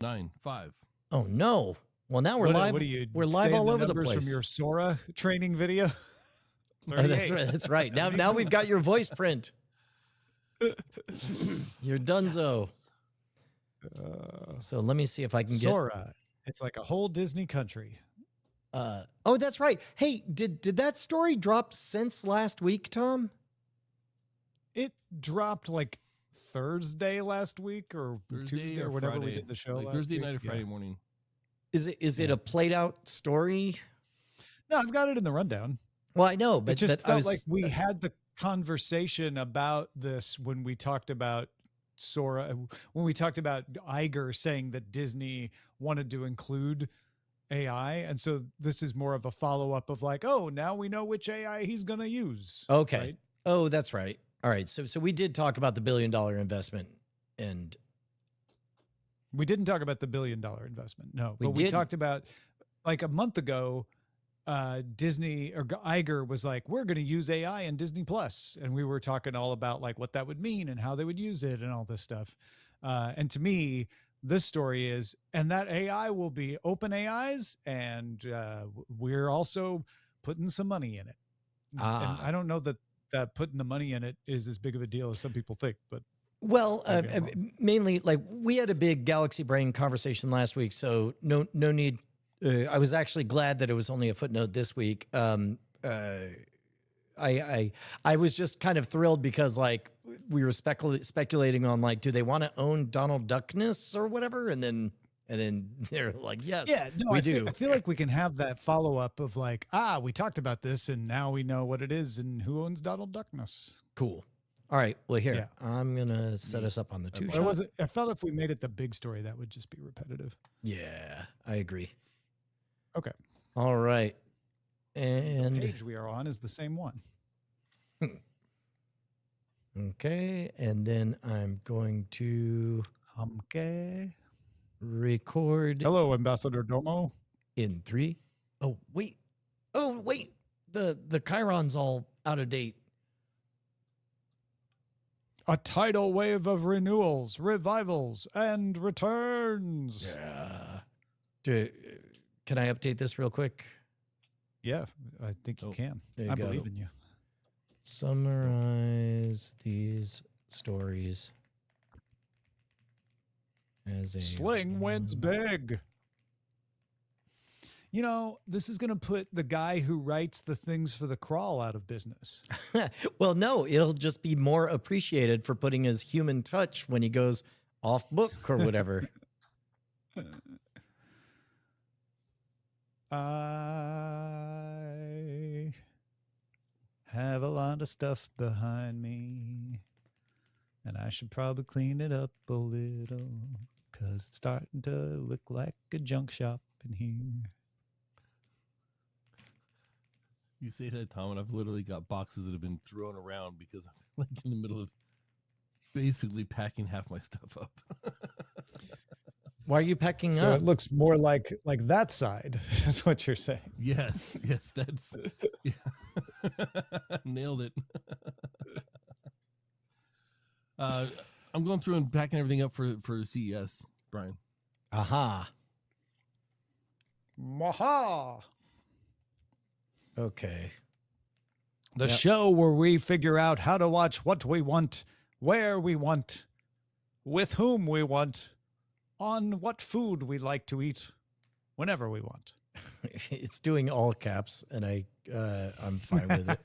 9, 5. Oh no! Well, now we're live. What are you? We're live all over the numbers place from your Sora training video. Oh, that's right. That's right. Now we've got your voice print. You're donezo. So let me see if I can get Sora. It's like a whole Disney country. Oh, that's right. Hey, did that story drop since last week, Tom? It dropped like Thursday last week or Tuesday or whenever we did the show. Like Thursday night or Friday morning. Is it a played out story? No, I've got it in the rundown. Well, I know, but it just felt like we had the conversation about this when we talked about Sora, when we talked about Iger saying that Disney wanted to include AI. And so this is more of a follow-up of like, oh, now we know which AI he's going to use. Okay. Right? Oh, that's right. All right. So we did talk about the $1 billion investment, and we didn't talk about the $1 billion investment. No, but we talked about like a month ago, Disney or Iger was like, we're going to use AI in Disney Plus. And we were talking all about like what that would mean and how they would use it and all this stuff. And to me, this story is, and that AI will be open AIs, and we're also putting some money in it. And I don't know that putting the money in it is as big of a deal as some people think, but. Well, mainly like we had a big Galaxy Brain conversation last week, so no need. I was actually glad that it was only a footnote this week. I was just kind of thrilled because like we were speculating on like, do they want to own Donald Duckness or whatever? And then they're like, yes, we do. I feel like we can have that follow up of like, we talked about this and now we know what it is and who owns Donald Duckness. Cool. All right. Well, here, I'm going to set us up on the two shot. I felt if we made it the big story, that would just be repetitive. Yeah, I agree. Okay. All right. And the page we are on is the same one. Okay. And then I'm going to record. Hello, Ambassador Domo. In 3. Oh, wait. The Chiron's all out of date. A tidal wave of renewals, revivals, and returns. Yeah. Can I update this real quick? Yeah, I think you can. I believe in you. Summarize these stories as a Sling wins big. You know, this is going to put the guy who writes the things for the crawl out of business. Well, no, it'll just be more appreciated for putting his human touch when he goes off book or whatever. I have a lot of stuff behind me, and I should probably clean it up a little because it's starting to look like a junk shop in here. You say that, Tom, and I've literally got boxes that have been thrown around because I'm like in the middle of basically packing half my stuff up. Why are you packing up? So it looks more like that side is what you're saying. Yes, that's nailed it. I'm going through and packing everything up for CES, Brian. Aha. Maha. Okay. The show where we figure out how to watch what we want, where we want, with whom we want, on what food we like to eat, whenever we want. It's doing all caps, and I'm fine with it.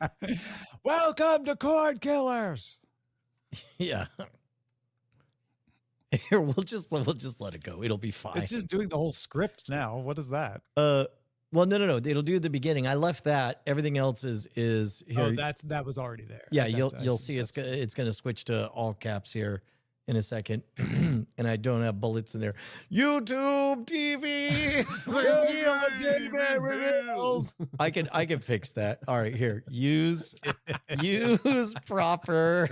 Welcome to Cordkillers. Yeah. Here, we'll just let it go. It'll be fine. It's just doing the whole script now. What is that? Well, no. It'll do the beginning. I left that. Everything else is here. Oh, that was already there. Yeah, you'll see it's going to switch to all caps here in a second, and I don't have bullets in there. YouTube TV reveals. I can fix that. All right, here. Use proper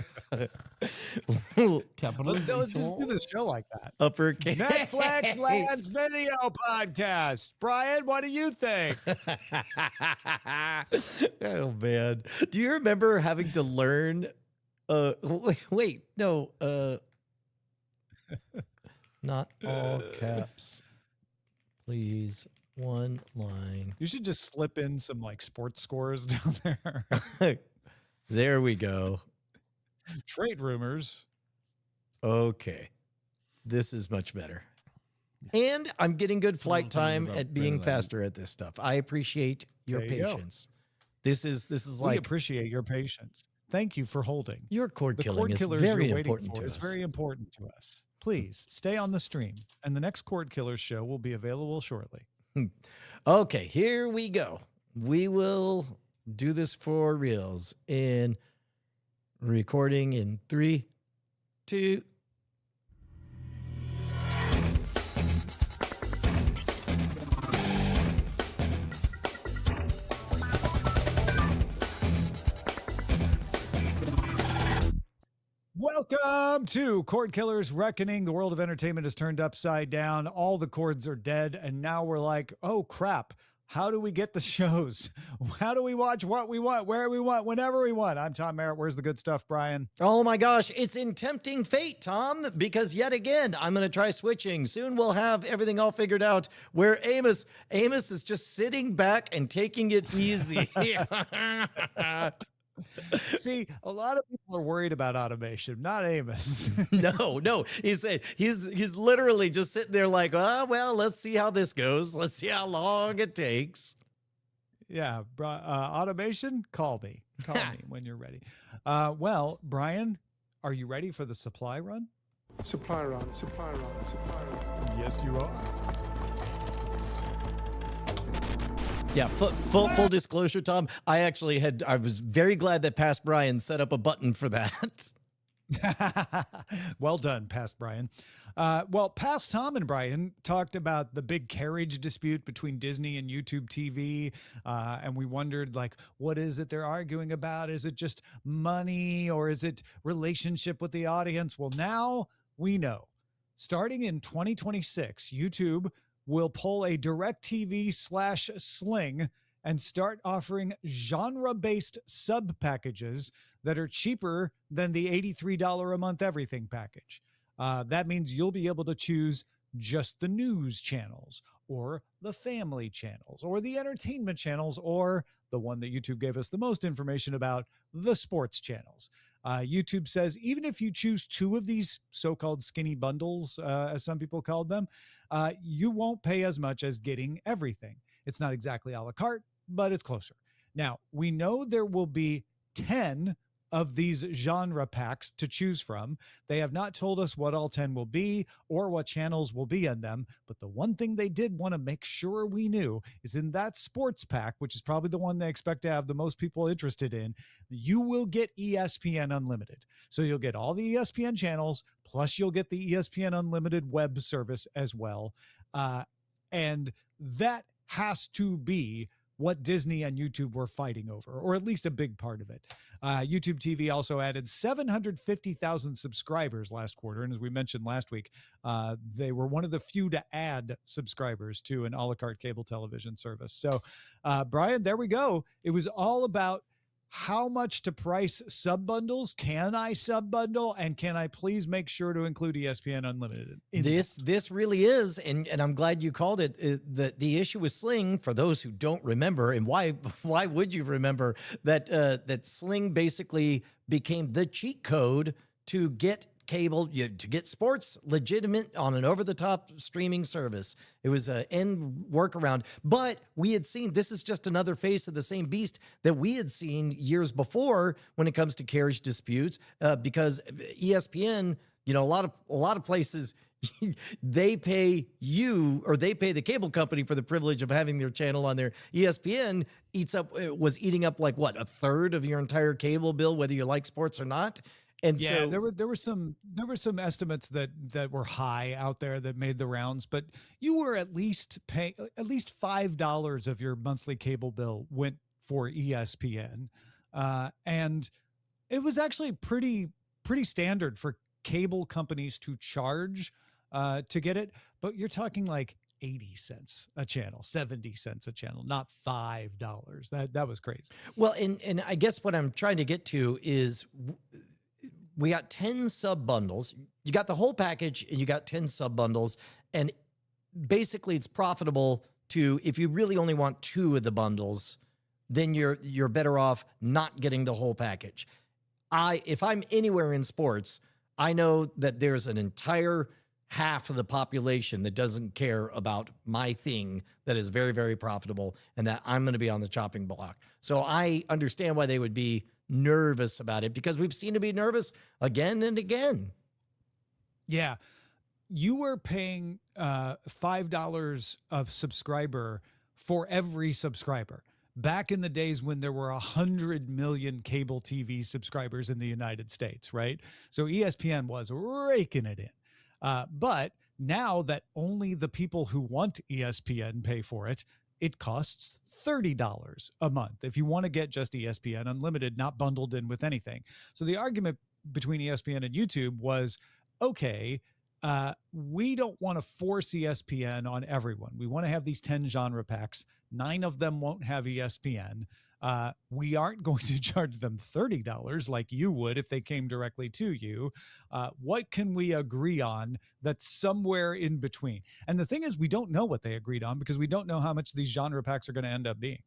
capitalization. Let's just do the show like that. Uppercase. Netflix Lands Video Podcast. Brian, what do you think? Oh man, do you remember having to learn? Wait, no. Not all caps. Please, one line. You should just slip in some like sports scores down there. There we go. Trade rumors. Okay. This is much better. And I'm getting good flight time at being faster at this stuff. I appreciate your patience. This is We like appreciate your patience. Thank you for holding. your cord The killing is Cordkillers very you're waiting important for to is us. very important to us. Please stay on the stream, and the next Cordkillers show will be available shortly. Okay, here we go. We will do this for reals in recording in 3, 2. Welcome to Cordkillers Reckoning. The world of entertainment is turned upside down. All the cords are dead. And now we're like, oh, crap. How do we get the shows? How do we watch what we want, where we want, whenever we want? I'm Tom Merritt. Where's the good stuff, Brian? Oh my gosh, it's in tempting fate, Tom, because yet again, I'm going to try switching. Soon we'll have everything all figured out where Amos is just sitting back and taking it easy. See, a lot of people are worried about automation, not Amos. No, he's literally just sitting there like, oh, well, let's see how this goes. Let's see how long it takes. Yeah, automation, call me when you're ready. Well, Brian, are you ready for the supply run? Supply run. Yes, you are. Yeah, full disclosure, Tom. I was very glad that Past Brian set up a button for that. Well done, Past Brian. Well, Past Tom and Brian talked about the big carriage dispute between Disney and YouTube TV. And we wondered, like, what is it they're arguing about? Is it just money or is it relationship with the audience? Well, now we know. Starting in 2026, YouTube will pull a DirecTV/Sling and start offering genre-based sub packages that are cheaper than the $83 a month everything package. That means you'll be able to choose just the news channels or the family channels or the entertainment channels or the one that YouTube gave us the most information about, the sports channels. YouTube says even if you choose 2 of these so-called skinny bundles, as some people called them, you won't pay as much as getting everything. It's not exactly a la carte, but it's closer. Now, we know there will be 10 of these genre packs to choose from. They have not told us what all 10 will be or what channels will be in them, but the one thing they did want to make sure we knew is in that sports pack, which is probably the one they expect to have the most people interested in, you will get ESPN Unlimited. So you'll get all the ESPN channels, plus you'll get the ESPN Unlimited web service as well. And that has to be what Disney and YouTube were fighting over, or at least a big part of it. YouTube TV also added 750,000 subscribers last quarter. And as we mentioned last week, they were one of the few to add subscribers to an a la carte cable television service. So, Brian, there we go. It was all about how much to price sub bundles. Can I sub bundle? And can I please make sure to include ESPN Unlimited? This really is, and I'm glad you called it. The issue with Sling, for those who don't remember, and why would you remember that that Sling basically became the cheat code to get cable, to get sports legitimate on an over-the-top streaming service. It was an end workaround, but we had seen, this is just another face of the same beast that we had seen years before when it comes to carriage disputes, because ESPN, a lot of places, they pay you, or they pay the cable company for the privilege of having their channel on there. ESPN was eating up like what, a third of your entire cable bill, whether you like sports or not. And yeah, so there were some estimates that were high out there that made the rounds, but you were at least paying at least $5 of your monthly cable bill went for ESPN, and it was actually pretty standard for cable companies to charge to get it. But you're talking like 80 cents a channel, 70 cents a channel, not $5. That was crazy. Well, and I guess what I'm trying to get to is, we got 10 sub bundles. You got the whole package and you got 10 sub bundles. And basically it's profitable to, if you really only want 2 of the bundles, then you're better off not getting the whole package. If I'm anywhere in sports, I know that there's an entire half of the population that doesn't care about my thing that is very, very profitable and that I'm going to be on the chopping block. So I understand why they would be nervous about it, because we've seen to be nervous again and again. Yeah. You were paying $5 a subscriber for every subscriber. Back in the days when there were 100 million cable TV subscribers in the United States, right? So ESPN was raking it in. But now that only the people who want ESPN pay for it, it costs $30 a month if you want to get just ESPN Unlimited, not bundled in with anything. So the argument between ESPN and YouTube was, okay, we don't want to force ESPN on everyone. We want to have these 10 genre packs. 9 of them won't have ESPN. We aren't going to charge them $30 like you would if they came directly to you. What can we agree on that's somewhere in between? And the thing is, we don't know what they agreed on because we don't know how much these genre packs are going to end up being.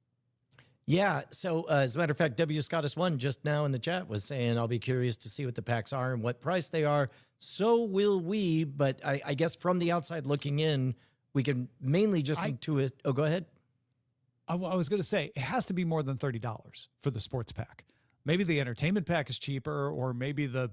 Yeah. So as a matter of fact, W. Scottus1 just now in the chat was saying, I'll be curious to see what the packs are and what price they are. So will we. But I guess from the outside looking in, we can mainly just intuit. Oh, go ahead. I was going to say it has to be more than $30 for the sports pack. Maybe the entertainment pack is cheaper, or maybe the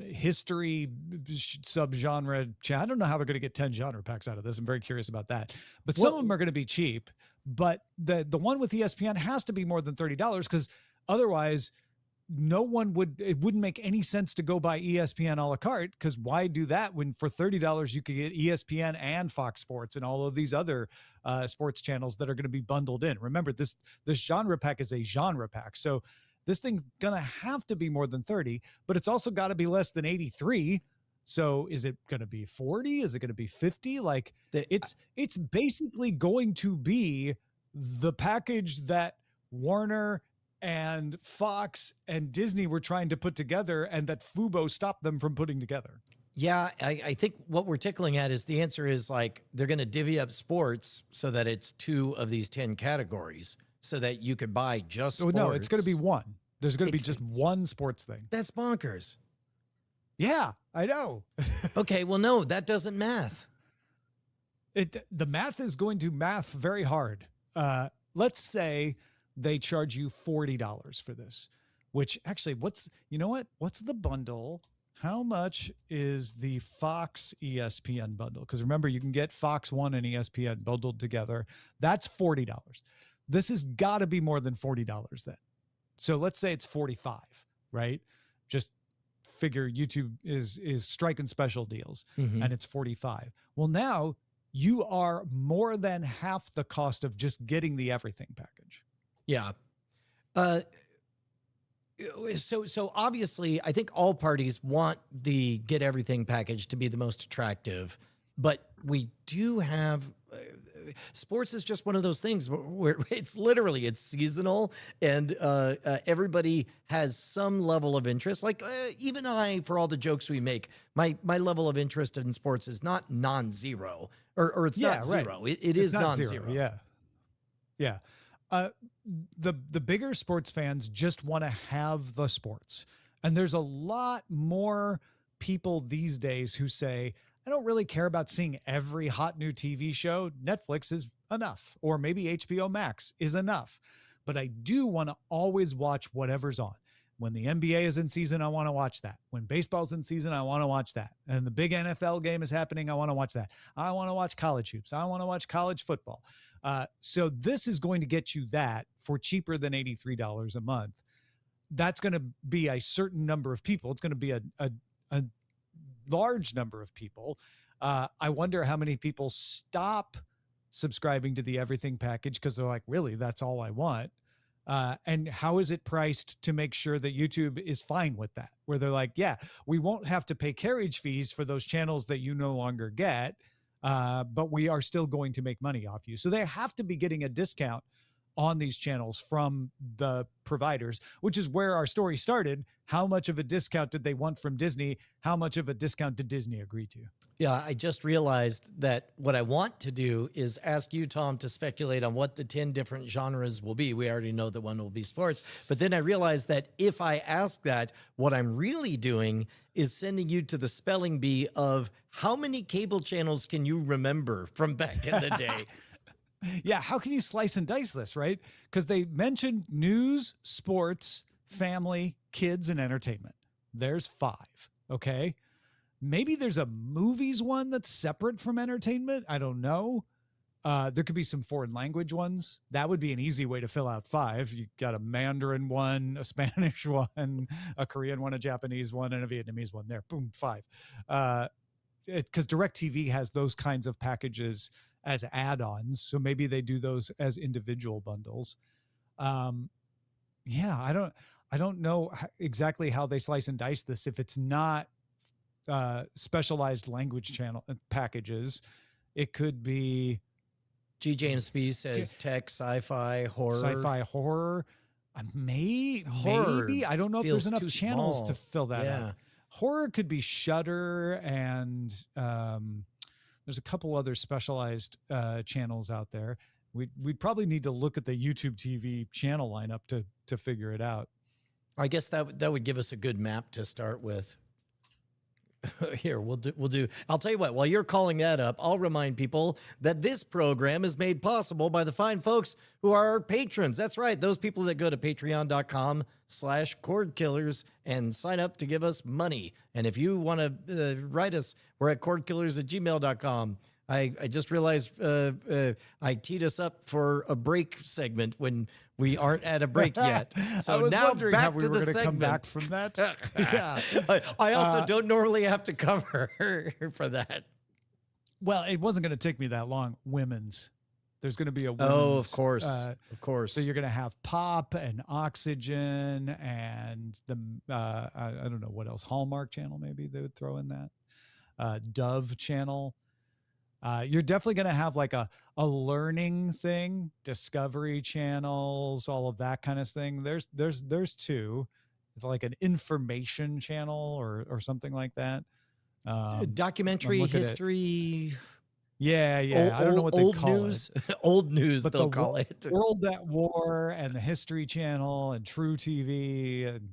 history subgenre. I don't know how they're going to get 10 genre packs out of this. I'm very curious about that. But some of them are going to be cheap. But the one with ESPN has to be more than $30 because otherwise it wouldn't make any sense to go buy ESPN a la carte, because why do that when for $30 you could get ESPN and Fox Sports and all of these other sports channels that are going to be bundled in. Remember, this genre pack is a genre pack. So this thing's going to have to be more than 30, but it's also got to be less than 83. So is it going to be 40? Is it going to be 50? Like it's basically going to be the package that Warner and Fox and Disney were trying to put together and that Fubo stopped them from putting together. Yeah, I think what we're tickling at is the answer is like they're going to divvy up sports so that it's 2 of these 10 categories so that you could buy just sports. No, it's going to be one. There's going to be just one sports thing. That's bonkers. Yeah, I know. Okay, well, no, that doesn't math. The math is going to math very hard. Let's say they charge you $40 for this, which actually what's the bundle? How much is the Fox ESPN bundle? Because remember, you can get Fox One and ESPN bundled together. That's $40. This has got to be more than $40 then. So let's say it's 45, right? Just figure YouTube is striking special deals and it's 45. Well, now you are more than half the cost of just getting the everything package. Yeah. So obviously I think all parties want the get everything package to be the most attractive, but we do have sports is just one of those things where it's seasonal and everybody has some level of interest. Like even I, for all the jokes we make, my level of interest in sports is not non-zero or it's not zero. It is non-zero. Yeah. Yeah. The bigger sports fans just want to have the sports. And there's a lot more people these days who say, I don't really care about seeing every hot new TV show. Netflix is enough, or maybe HBO Max is enough. But I do want to always watch whatever's on. When the NBA is in season, I want to watch that. When baseball's in season, I want to watch that. And the big NFL game is happening, I want to watch that. I want to watch college hoops. I want to watch college football. So this is going to get you that for cheaper than $83 a month. That's going to be a certain number of people. It's going to be a large number of people. I wonder how many people stop subscribing to the everything package because they're like, really, that's all I want. And how is it priced to make sure that YouTube is fine with that? Where they're like, yeah, we won't have to pay carriage fees for those channels that you no longer get, but we are still going to make money off you. So they have to be getting a discount on these channels from the providers, which is where our story started. How much of a discount did they want from Disney? How much of a discount did Disney agree to? Yeah, I just realized that what I want to do is ask you, Tom, to speculate on what the 10 different genres will be. We already know that one will be sports. But then I realized that if I ask that, what I'm really doing is sending you to the spelling bee of how many cable channels can you remember from back in the day? Yeah, how can you slice and dice this, right? Because they mentioned news, sports, family, kids, and entertainment. There's 5, okay? Maybe there's a movies one that's separate from entertainment. I don't know. There could be some foreign language ones. That would be an easy way to fill out 5. You got a Mandarin one, a Spanish one, a Korean one, a Japanese one, and a Vietnamese one. There, boom, 5. Because DirecTV has those kinds of packages as add-ons, so maybe they do those as individual bundles. Yeah, I don't know exactly how they slice and dice this if it's not specialized language channel packages. It could be G. James B says tech, sci-fi, horror. Maybe I don't know if there's enough channels to fill that out. Horror could be Shudder, and there's a couple other specialized channels out there. We'd probably need to look at the YouTube TV channel lineup to figure it out. I guess that would give us a good map to start with. Here, we'll do. I'll tell you what, while you're calling that up, I'll remind people that this program is made possible by the fine folks who are our patrons. That's right. Those people that go to patreon.com/Cordkillers and sign up to give us money. And if you want to write us, we're at cordkillers@gmail.com. I just realized I teed us up for a break segment when we aren't at a break yet. So now back to the segment. Come back from that. Yeah. I also don't normally have to cover for that. Well, it wasn't going to take me that long. Women's. There's going to be a women's. Oh, of course. Of course. So you're going to have Pop and Oxygen and the, I don't know what else, Hallmark Channel, maybe they would throw in that. Dove Channel. You're definitely going to have like a learning thing, Discovery channels, all of that kind of thing. There's 2. It's like an information channel or something like that. Documentary history. Yeah. I don't know what they call it. Old news, but they'll call it. World at War and the History Channel and True TV and,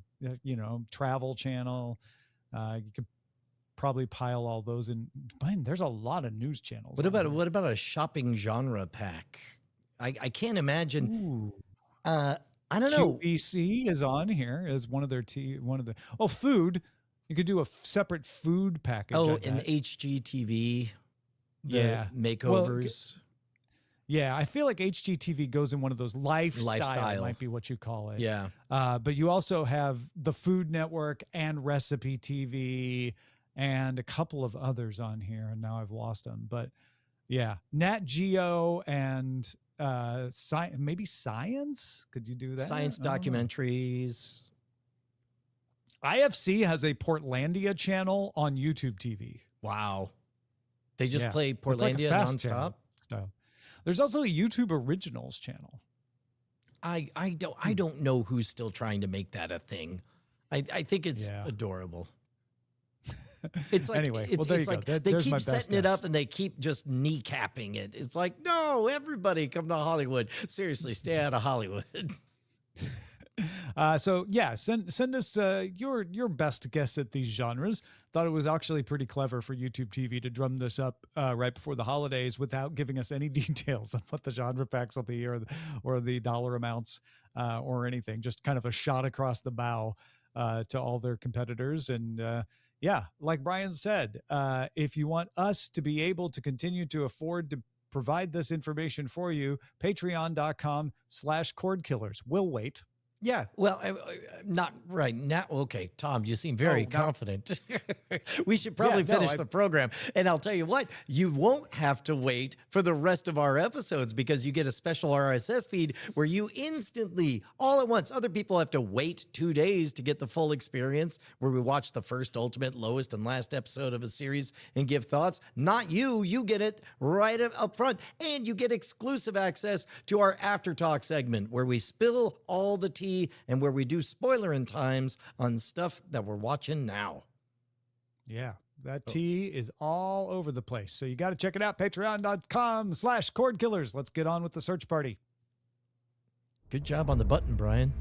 Travel Channel. You could probably pile all those in. Man, there's a lot of news channels. What about a shopping genre pack? I can't imagine. Ooh. I don't know. QVC is on here as one of their food. You could do a separate food package. Oh, and HGTV. Makeovers. I feel like HGTV goes in one of those lifestyle might be what you call it. Yeah. But you also have the Food Network and Recipe TV and a couple of others on here, and now I've lost them. But yeah, Nat Geo and maybe Science. Could you do that? Science documentaries. IFC has a Portlandia channel on YouTube TV. Wow. They just play Portlandia like nonstop. Style. There's also a YouTube Originals channel. I don't know who's still trying to make that a thing. I think it's adorable. It's like, anyway, it's like they keep setting it up and they keep just kneecapping it. It's like, no, everybody come to Hollywood. Seriously, stay out of Hollywood. So yeah, send us your best guess at these genres. Thought it was actually pretty clever for YouTube TV to drum this up right before the holidays without giving us any details on what the genre packs will be or the dollar amounts or anything. Just kind of a shot across the bow to all their competitors. And yeah, like Brian said, if you want us to be able to continue to afford to provide this information for you, patreon.com/Cordkillers. We'll wait. Yeah, well, not right now. Okay, Tom, you seem very confident. We should probably finish the program. And I'll tell you what, you won't have to wait for the rest of our episodes because you get a special RSS feed where you instantly, all at once, other people have to wait 2 days to get the full experience where we watch the first, ultimate, lowest, and last episode of a series and give thoughts. Not you. You get it right up front. And you get exclusive access to our After Talk segment where we spill all the tea and where we do spoiler-in times on stuff that we're watching now. Yeah, that tea is all over the place. So you got to check it out. Patreon.com/Cordkillers. Let's get on with the search party. Good job on the button, Brian.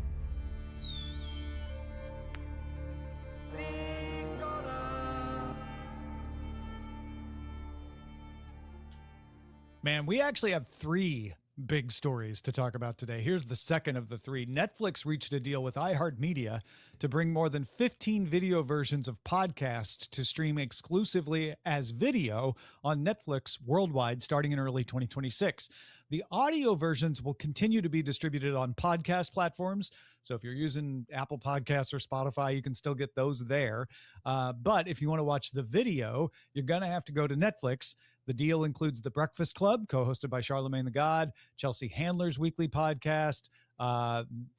Man, we actually have 3 big stories to talk about today. Here's the second of the 3. Netflix reached a deal with iHeartMedia to bring more than 15 video versions of podcasts to stream exclusively as video on Netflix worldwide starting in early 2026. The audio versions will continue to be distributed on podcast platforms. So if you're using Apple Podcasts or Spotify, you can still get those there. But if you want to watch the video, you're going to have to go to Netflix. The deal includes The Breakfast Club, co-hosted by Charlemagne the God, Chelsea Handler's weekly podcast.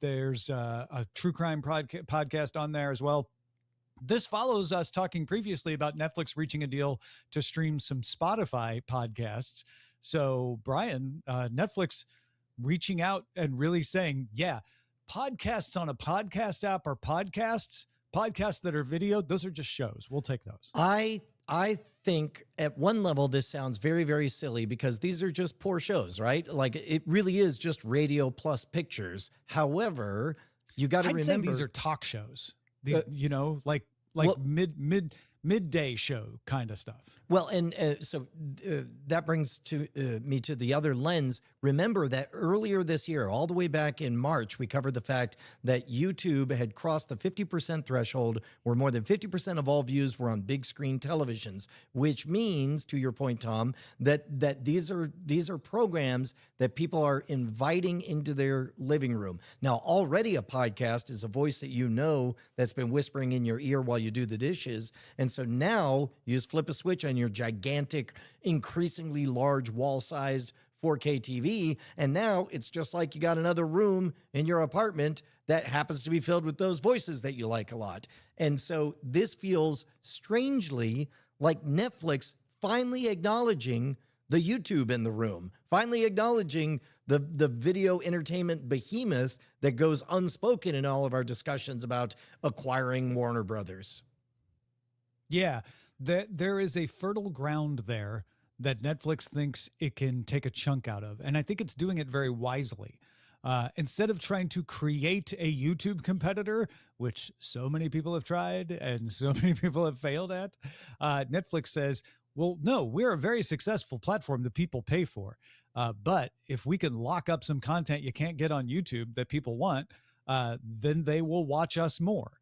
There's a true crime podcast on there as well. This follows us talking previously about Netflix reaching a deal to stream some Spotify podcasts. So, Brian, Netflix reaching out and really saying, yeah, podcasts on a podcast app are podcasts. Podcasts that are video, those are just shows. We'll take those. I think at one level, this sounds very, very silly because these are just poor shows, right? Like it really is just radio plus pictures. However, you got to remember say these are talk shows. You know, like midday show kind of stuff. Well, and so that brings me to the other lens. Remember that earlier this year, all the way back in March, we covered the fact that YouTube had crossed the 50% threshold where more than 50% of all views were on big screen televisions, which means, to your point, Tom, that these are programs that people are inviting into their living room. Now, already a podcast is a voice that you know that's been whispering in your ear while you do the dishes. And so now you just flip a switch on your gigantic, increasingly large wall-sized 4K TV, and now it's just like you got another room in your apartment that happens to be filled with those voices that you like a lot. And so this feels strangely like Netflix finally acknowledging the YouTube in the room, finally acknowledging the video entertainment behemoth that goes unspoken in all of our discussions about acquiring Warner Brothers. Yeah, there is a fertile ground there that Netflix thinks it can take a chunk out of. And I think it's doing it very wisely. Instead of trying to create a YouTube competitor, which so many people have tried and so many people have failed at, Netflix says, well, no, we're a very successful platform that people pay for. But if we can lock up some content you can't get on YouTube that people want, then they will watch us more.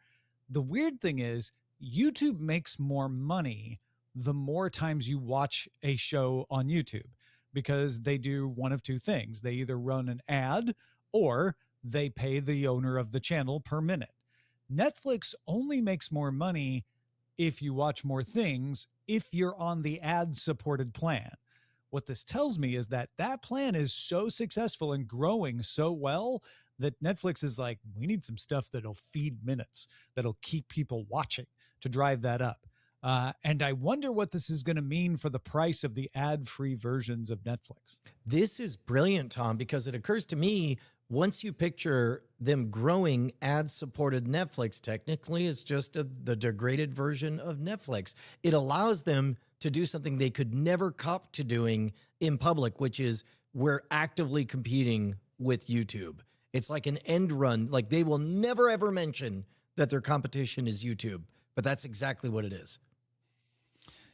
The weird thing is YouTube makes more money the more times you watch a show on YouTube, because they do one of two things. They either run an ad or they pay the owner of the channel per minute. Netflix only makes more money if you watch more things, if you're on the ad-supported plan. What this tells me is that that plan is so successful and growing so well that Netflix is like, we need some stuff that'll feed minutes, that'll keep people watching to drive that up. And I wonder what this is going to mean for the price of the ad-free versions of Netflix. This is brilliant, Tom, because it occurs to me, once you picture them growing ad-supported Netflix, technically it's just the degraded version of Netflix. It allows them to do something they could never cop to doing in public, which is we're actively competing with YouTube. It's like an end run. Like they will never, ever mention that their competition is YouTube, but that's exactly what it is.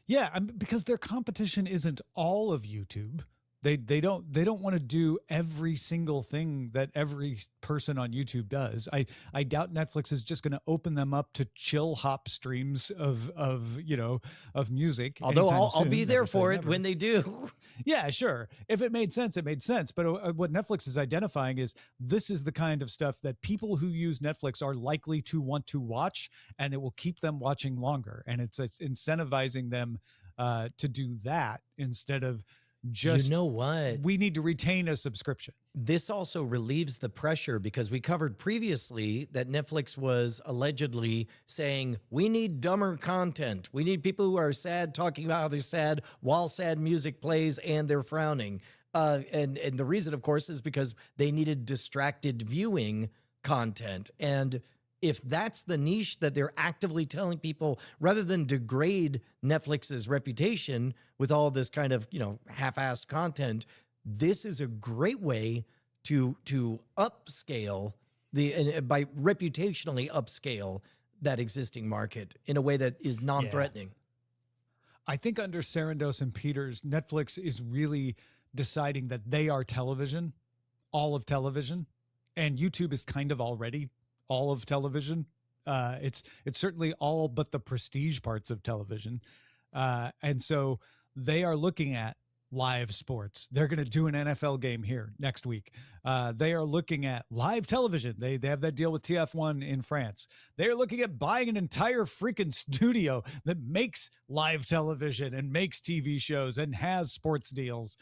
Yeah, because their competition isn't all of YouTube. They don't want to do every single thing that every person on YouTube does. I doubt Netflix is just going to open them up to chill hop streams of music. Although I'll be there for it when they do. Yeah, sure. If it made sense, it made sense. But what Netflix is identifying is this is the kind of stuff that people who use Netflix are likely to want to watch, and it will keep them watching longer. And it's incentivizing them to do that instead of just, you know what? We need to retain a subscription. This also relieves the pressure because we covered previously that Netflix was allegedly saying, we need dumber content. We need people who are sad talking about how they're sad while sad music plays and they're frowning. And the reason, of course, is because they needed distracted viewing content. And if that's the niche that they're actively telling people, rather than degrade Netflix's reputation with all this kind of, half-assed content, this is a great way to upscale by reputationally upscale that existing market in a way that is non-threatening. Yeah. I think under Sarandos and Peters, Netflix is really deciding that they are television, all of television, and YouTube is kind of already all of television. It's certainly all but the prestige parts of television. And so they are looking at live sports. They're going to do an NFL game here next week. They are looking at live television. They have that deal with TF1 in France. They're looking at buying an entire freaking studio that makes live television and makes TV shows and has sports deals.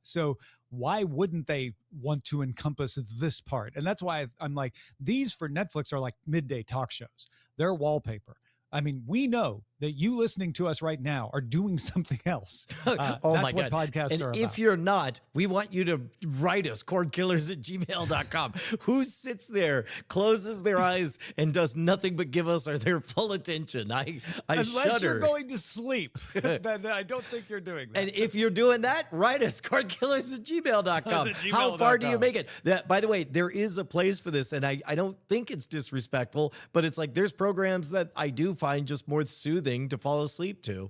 So why wouldn't they want to encompass this part? And that's why I'm like, these for Netflix are like midday talk shows. They're wallpaper. I mean, we know that you listening to us right now are doing something else. Oh that's my what God. podcasts And are if about. you're not, we want you to write us, cordkillers@gmail.com. Who sits there, closes their eyes, and does nothing but give us their full attention? I Unless shudder. you're going to sleep, then I don't think you're doing that. And if you're doing that, write us, cordkillers@gmail.com. How far do you make it? By the way, there is a place for this, and I don't think it's disrespectful, but it's like there's programs that I do find just more soothing to fall asleep to.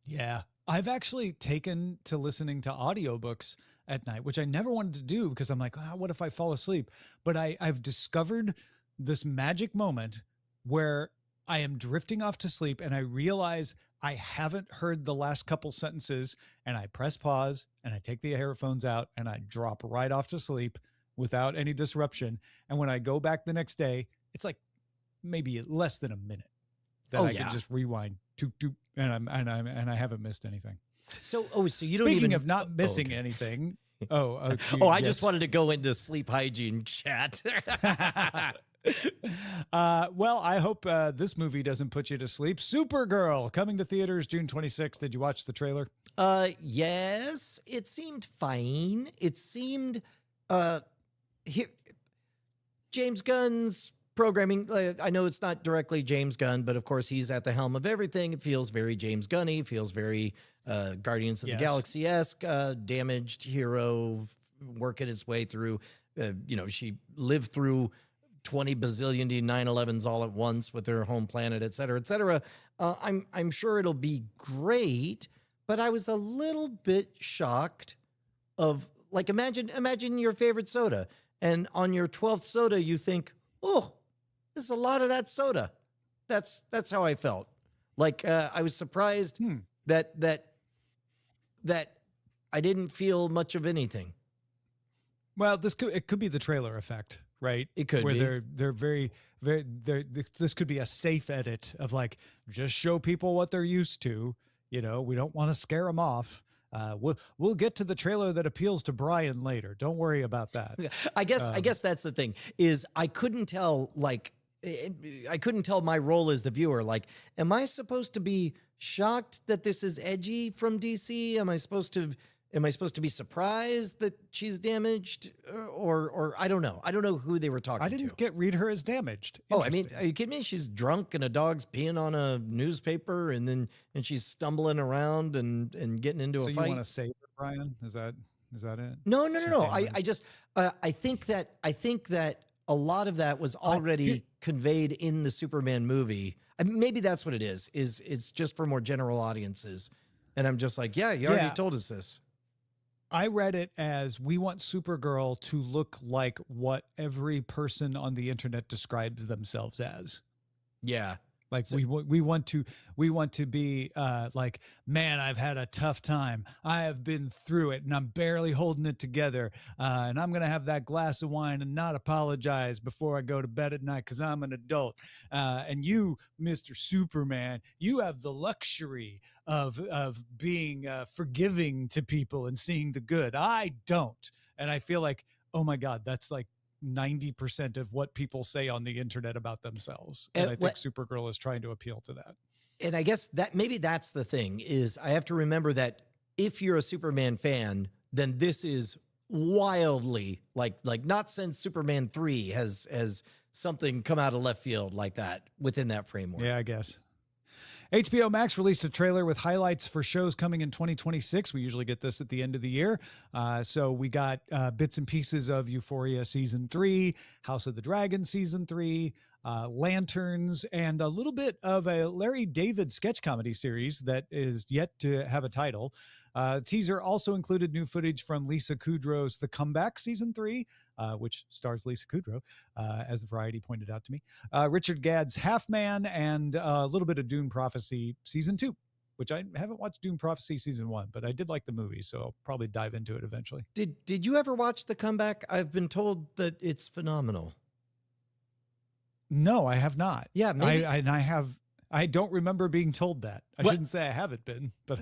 Yeah. I've actually taken to listening to audiobooks at night, which I never wanted to do because I'm like, what if I fall asleep? But I've discovered this magic moment where I am drifting off to sleep and I realize I haven't heard the last couple sentences, and I press pause and I take the earphones out and I drop right off to sleep without any disruption. And when I go back the next day, it's like maybe less than a minute that I can just rewind and I haven't missed anything. So you Speaking don't even of not missing anything. I just wanted to go into sleep hygiene chat. Well, I hope this movie doesn't put you to sleep. Supergirl coming to theaters June 26th. Did you watch the trailer? Yes, it seemed fine. It seemed James Gunn's programming. I know it's not directly James Gunn, but of course he's at the helm of everything. It feels very James Gunny. It feels very Guardians of the Galaxy-esque, damaged hero working its way through. She lived through 20 bazillion 9/11s all at once with her home planet, et cetera, et cetera. I'm sure it'll be great, but I was a little bit shocked of, like, imagine your favorite soda, and on your 12th soda you think, oh, this is a lot of that soda. That's how I felt. Like, I was surprised that I didn't feel much of anything. Well, it could be the trailer effect, right? It could be. Where they're very this could be a safe edit of like, just show people what they're used to. We don't want to scare them off. We'll get to the trailer that appeals to Brian later. Don't worry about that. I guess that's the thing, is I couldn't tell my role as the viewer. Like, am I supposed to be shocked that this is edgy from DC? Am I supposed to be surprised that she's damaged, or I don't know. I don't know who they were talking to. I didn't read her as damaged. Oh, I mean, are you kidding me? She's drunk and a dog's peeing on a newspaper, and she's stumbling around and getting into a fight. So you want to save her, Brian? Is that it? No. I think that a lot of that was already conveyed in the Superman movie. I mean, maybe that's what it is. It's just for more general audiences. And I'm just like, you already told us this. I read it as, we want Supergirl to look like what every person on the internet describes themselves as. Yeah. Like we want to be like, man, I've had a tough time. I have been through it and I'm barely holding it together. And I'm going to have that glass of wine and not apologize before I go to bed at night because I'm an adult. And you, Mr. Superman, you have the luxury of being forgiving to people and seeing the good. I don't. And I feel like, oh my God, that's like 90% of what people say on the internet about themselves. And I think Supergirl is trying to appeal to that. And I guess that maybe that's the thing is I have to remember that if you're a Superman fan, then this is wildly like not since Superman 3 has something come out of left field like that within that framework. Yeah, I guess. HBO Max released a trailer with highlights for shows coming in 2026. We usually get this at the end of the year. So we got bits and pieces of Euphoria Season 3, House of the Dragon Season 3, Lanterns, and a little bit of a Larry David sketch comedy series that is yet to have a title. Teaser also included new footage from Lisa Kudrow's The Comeback Season 3, which stars Lisa Kudrow, as Variety pointed out to me, Richard Gadd's Half Man, and a little bit of Dune Prophecy Season 2, which I haven't watched Dune Prophecy Season 1, but I did like the movie, so I'll probably dive into it eventually. Did you ever watch The Comeback? I've been told that it's phenomenal. No, I have not. Yeah, maybe. I don't remember being told that. I shouldn't say I haven't been, but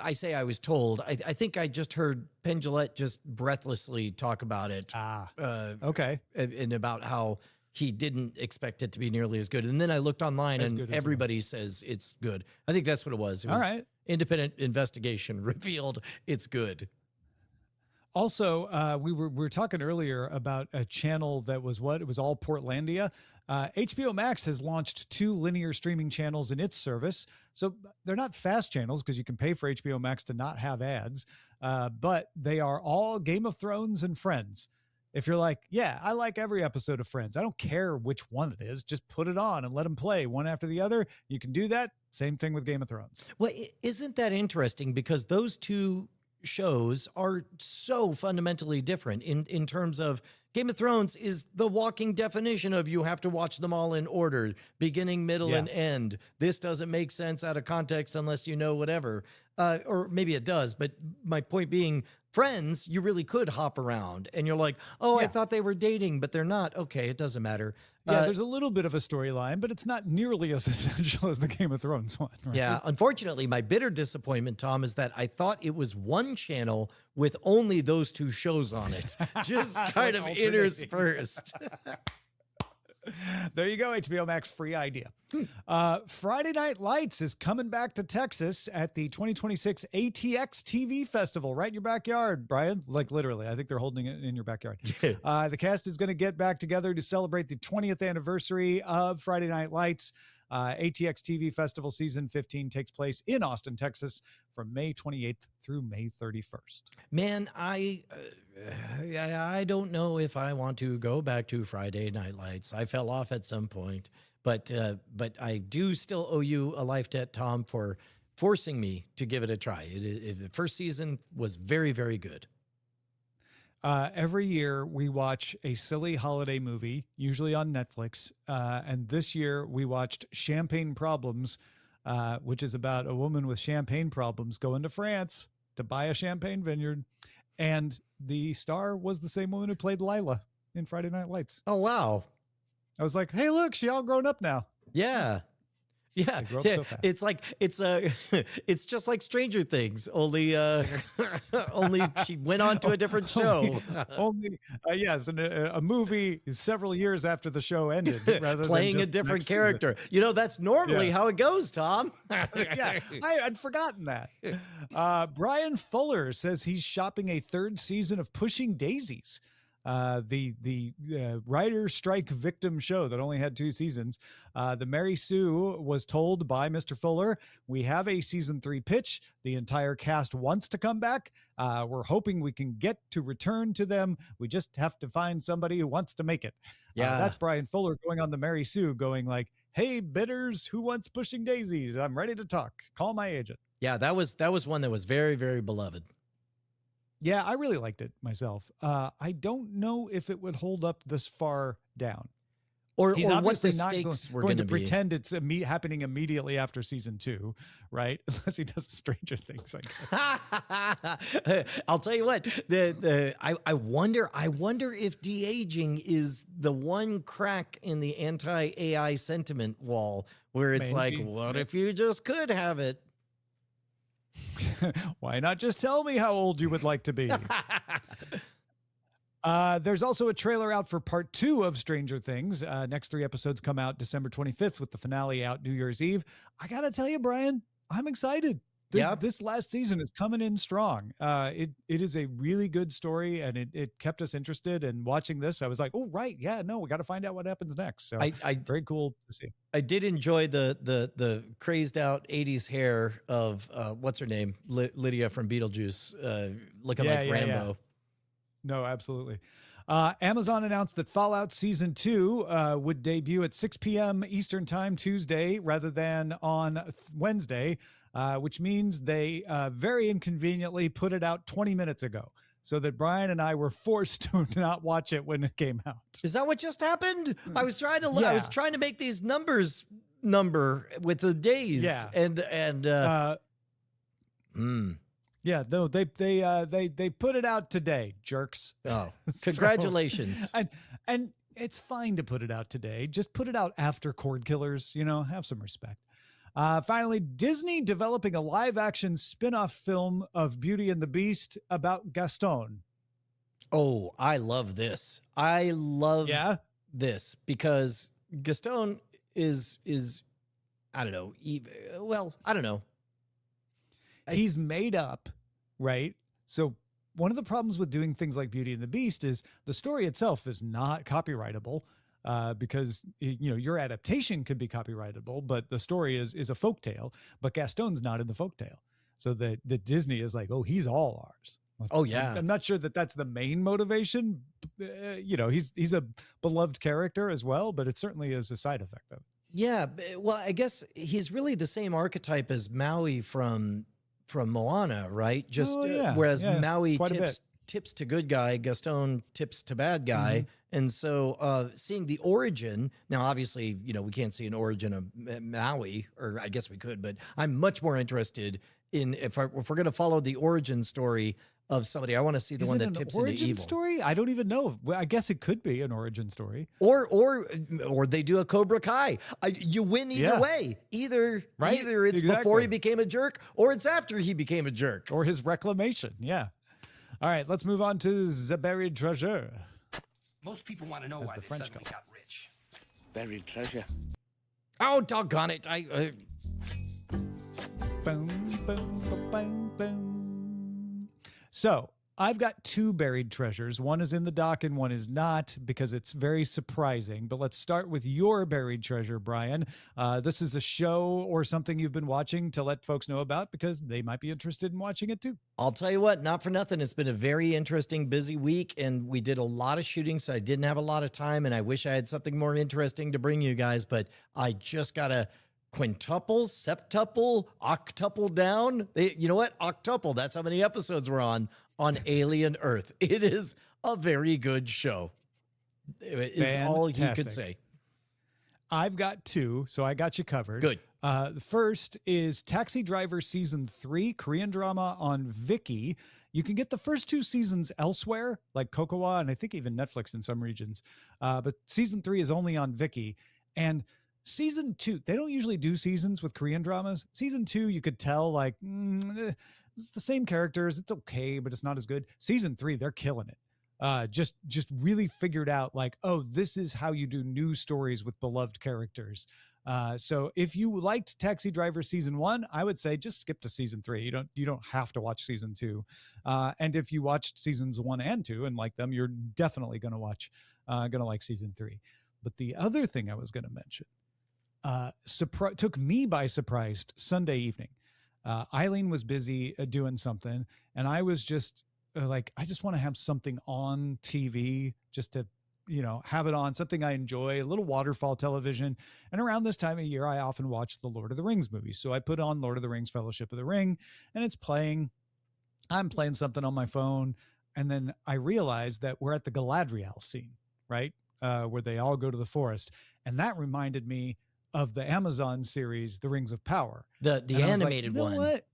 I say I was told. I think I just heard Penn Jillette just breathlessly talk about it. Okay. And about how he didn't expect it to be nearly as good. And then I looked online and everybody says it's good. I think that's what it was. It was all right. Independent investigation revealed it's good. Also, we were talking earlier about a channel that was it was all Portlandia. HBO Max has launched 2 linear streaming channels in its service. So they're not fast channels because you can pay for HBO Max to not have ads, but they are all Game of Thrones and Friends. If you're like, yeah, I like every episode of Friends, I don't care which one it is, just put it on and let them play one after the other. You can do that. Same thing with Game of Thrones. Well, isn't that interesting? Because those two shows are so fundamentally different in terms of Game of Thrones is the walking definition of you have to watch them all in order, beginning, middle, and end. This doesn't make sense out of context unless you know whatever. Or maybe it does, but my point being, Friends, you really could hop around and you're like, oh, I thought they were dating, but they're not. Okay, it doesn't matter. Yeah, there's a little bit of a storyline, but it's not nearly as essential as the Game of Thrones one. Right? Yeah, unfortunately, my bitter disappointment, Tom, is that I thought it was one channel with only those 2 shows on it, just kind of interspersed. There you go, HBO Max free idea. Friday Night Lights is coming back to Texas at the 2026 ATX TV Festival right in your backyard, Brian. Like literally, I think they're holding it in your backyard. The cast is going to get back together to celebrate the 20th anniversary of Friday Night Lights. ATX TV Festival Season 15 takes place in Austin, Texas from May 28th through May 31st. Man, I don't know if I want to go back to Friday Night Lights. I fell off at some point, but I do still owe you a life debt, Tom, for forcing me to give it a try. The first season was very, very good. Every year we watch a silly holiday movie, usually on Netflix. And this year we watched Champagne Problems, which is about a woman with champagne problems going to France to buy a champagne vineyard. And the star was the same woman who played Lila in Friday Night Lights. Oh, wow. I was like, hey, look, she all grown up now. Yeah. Yeah, so fast. It's like it's just like Stranger Things. Only she went on to a different show. Yes, and a movie several years after the show ended, rather playing than a different character. Season. You know, that's normally how it goes, Tom. Yeah, I'd forgotten that. Brian Fuller says he's shopping a 3rd season of Pushing Daisies. The writer strike victim show that only had 2 seasons. The Mary Sue was told by Mr. Fuller, we have a season 3 pitch. The entire cast wants to come back. We're hoping we can get to return to them. We just have to find somebody who wants to make it. Yeah, that's Brian Fuller going on the Mary Sue going like, hey, bidders, who wants Pushing Daisies? I'm ready to talk. Call my agent. Yeah, that was one that was very, very beloved. Yeah, I really liked it myself. I don't know if it would hold up this far down. or he's or what the obviously not stakes were going going to to be. pretend it's happening immediately after season 2, right? Unless he does Stranger Things, I guess. I'll tell you what. I wonder if de-aging is the one crack in the anti-AI sentiment wall where it's Maybe. like, what if you just could have it? Why not just tell me how old you would like to be? There's also a trailer out for part 2 of Stranger Things. Next 3 episodes come out December 25th with the finale out New Year's Eve. I got to tell you, Brian, I'm excited. This last season is coming in strong. It is a really good story, and it kept us interested. And watching this, I was like, oh, right. Yeah, no, we got to find out what happens next. So very cool to see. I did enjoy the crazed out 80s hair of what's her name? Lydia from Beetlejuice, looking like Rambo. Yeah. No, absolutely. Amazon announced that Fallout Season 2 would debut at 6 p.m. Eastern Time Tuesday rather than on Wednesday, which means they very inconveniently put it out 20 minutes ago so that Brian and I were forced to not watch it when it came out. Is that what just happened? I was trying to I was trying to make these numbers number with the days. Yeah. Yeah, no, they put it out today, jerks. Oh, congratulations. And it's fine to put it out today. Just put it out after Cordkillers, have some respect. Finally, Disney developing a live-action spin-off film of Beauty and the Beast about Gaston. Oh, I love this. I love this because Gaston is I don't know. Well, I don't know. He's made up, right? So one of the problems with doing things like Beauty and the Beast is the story itself is not copyrightable because, your adaptation could be copyrightable, but the story is a folktale, but Gaston's not in the folktale. So the Disney is like, oh, he's all ours. Oh, yeah. I'm not sure that that's the main motivation. He's a beloved character as well, but it certainly is a side effect of it. Yeah. Well, I guess he's really the same archetype as Maui from Moana, right? Just whereas Maui tips to good guy, Gaston tips to bad guy. Mm-hmm. And so seeing the origin, now obviously, we can't see an origin of Maui, or I guess we could, but I'm much more interested in if we're going to follow the origin story of somebody, I want to see the one that tips into evil. Origin story? I don't even know. Well, I guess it could be an origin story. Or they do a Cobra Kai. You win either way. Either it's before he became a jerk, or it's after he became a jerk. Or his reclamation. Yeah. All right, let's move on to the buried treasure. Most people want to know why the French suddenly got rich. Buried treasure. Oh, doggone it. Boom, boom, boom, boom. So I've got 2 buried treasures. One is in the dock and one is not because it's very surprising. But let's start with your buried treasure, Brian. This is a show or something you've been watching to let folks know about because they might be interested in watching it too. I'll tell you what, not for nothing. It's been a very interesting, busy week, and we did a lot of shooting, so I didn't have a lot of time, and I wish I had something more interesting to bring you guys, but I just got a quintuple, septuple, octuple down. You know what? Octuple. That's how many episodes we're on Alien Earth. It is a very good show. Is all you could say. I've got 2, so I got you covered. Good. The first is Taxi Driver Season 3, Korean drama on Viki. You can get the first 2 seasons elsewhere, like Kokowa, and I think even Netflix in some regions. But Season 3 is only on Viki. And Season 2, they don't usually do seasons with Korean dramas. Season 2, you could tell, like, it's the same characters. It's okay, but it's not as good. Season 3, they're killing it. Just really figured out, like, oh, this is how you do new stories with beloved characters. So if you liked Taxi Driver Season 1, I would say just skip to Season 3. You don't have to watch Season 2. And if you watched Seasons 1 and 2 and like them, you're definitely going to like Season 3. But the other thing I was going to mention, took me by surprise Sunday evening. Eileen was busy doing something, and I was just like, I just want to have something on TV just to, have it on, something I enjoy, a little waterfall television. And around this time of year, I often watch the Lord of the Rings movies. So I put on Lord of the Rings Fellowship of the Ring, and it's playing. I'm playing something on my phone, and then I realized that we're at the Galadriel scene, right? where they all go to the forest. And that reminded me of the Amazon series, The Rings of Power. The animated one. What?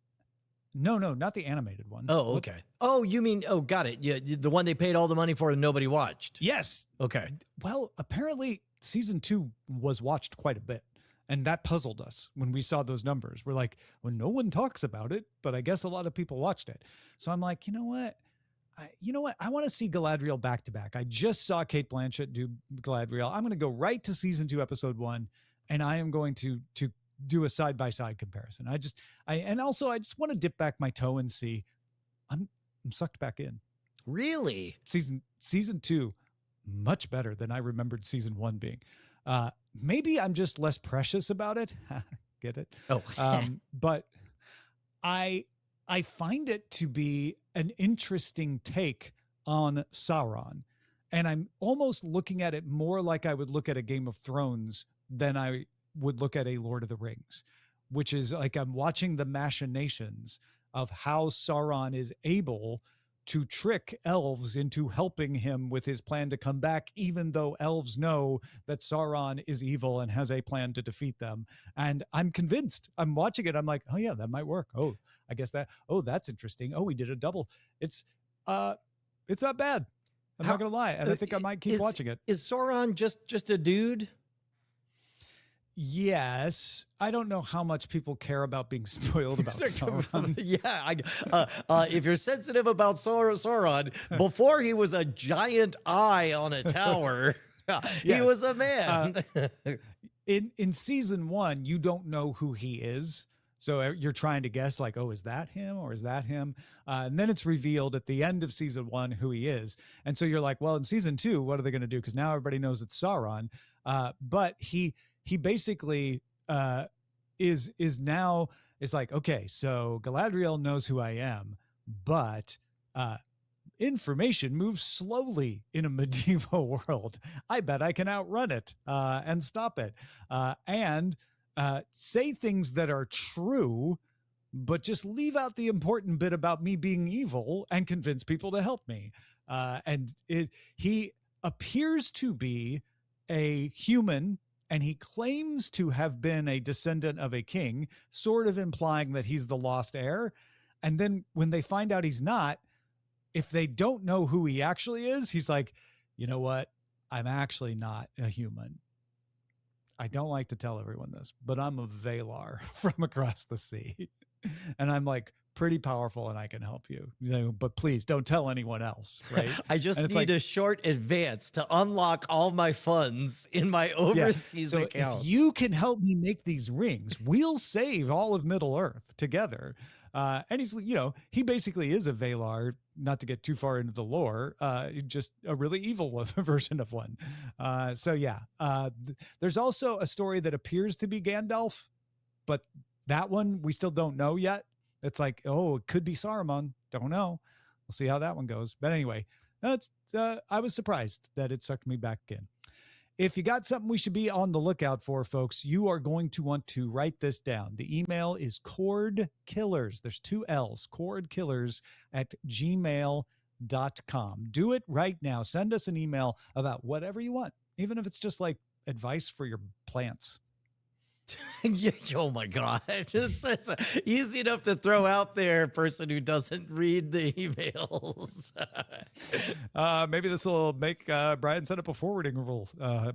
No, not the animated one. Oh, okay. Oh, you mean, got it. Yeah, the one they paid all the money for and nobody watched. Yes. Okay. Well, apparently season 2 was watched quite a bit. And that puzzled us when we saw those numbers. We're like, well, no one talks about it, but I guess a lot of people watched it. So I'm like, you know what? I want to see Galadriel back to back. I just saw Cate Blanchett do Galadriel. I'm going to go right to season 2, episode 1, and I am going to do a side-by-side comparison. I just want to dip back my toe and see. I'm sucked back in. Really? Season 2, much better than I remembered season 1 being. Maybe I'm just less precious about it. Get it? Oh, but I find it to be an interesting take on Sauron. And I'm almost looking at it more like I would look at a Game of Thrones than I would look at a Lord of the Rings, which is like I'm watching the machinations of how Sauron is able to trick elves into helping him with his plan to come back, even though elves know that Sauron is evil and has a plan to defeat them. And I'm convinced. I'm watching it. I'm like, oh yeah, that might work. Oh, I guess that's interesting. Oh, we did a double. It's not bad. I'm not going to lie. And I think I might keep watching it. Is Sauron just a dude? Yes. I don't know how much people care about being spoiled about Sauron. Yeah. If you're sensitive about Sauron, before he was a giant eye on a tower, he was a man. In season 1, you don't know who he is. So you're trying to guess like, oh, is that him or is that him? And then it's revealed at the end of season 1 who he is. And so you're like, well, in season 2, what are they going to do? Because now everybody knows it's Sauron. But he basically is like, okay, so Galadriel knows who I am, but information moves slowly in a medieval world. I bet I can outrun it and stop it. And say things that are true, but just leave out the important bit about me being evil and convince people to help me. And he appears to be a human, and he claims to have been a descendant of a king, sort of implying that he's the lost heir. And then when they find out he's not, if they don't know who he actually is, he's like, you know what? I'm actually not a human. I don't like to tell everyone this, but I'm a Valar from across the sea. And I'm like pretty powerful and I can help you, but please don't tell anyone else. Right. I just need a short advance to unlock all my funds in my overseas account. If you can help me make these rings, we'll save all of Middle Earth together. And he's, he basically is a Valar, not to get too far into the lore, just a really evil version of one. There's also a story that appears to be Gandalf, but that one we still don't know yet. It's like, oh, it could be Saruman. Don't know. We'll see how that one goes. But anyway, I was surprised that it sucked me back in. If you got something we should be on the lookout for, folks, you are going to want to write this down. The email is Cordkillers. There's 2 L's, Cordkillers@gmail.com. Do it right now. Send us an email about whatever you want, even if it's just like advice for your plants. Yeah, oh my God. It's easy enough to throw out there, person who doesn't read the emails. Maybe this will make Brian set up a forwarding rule.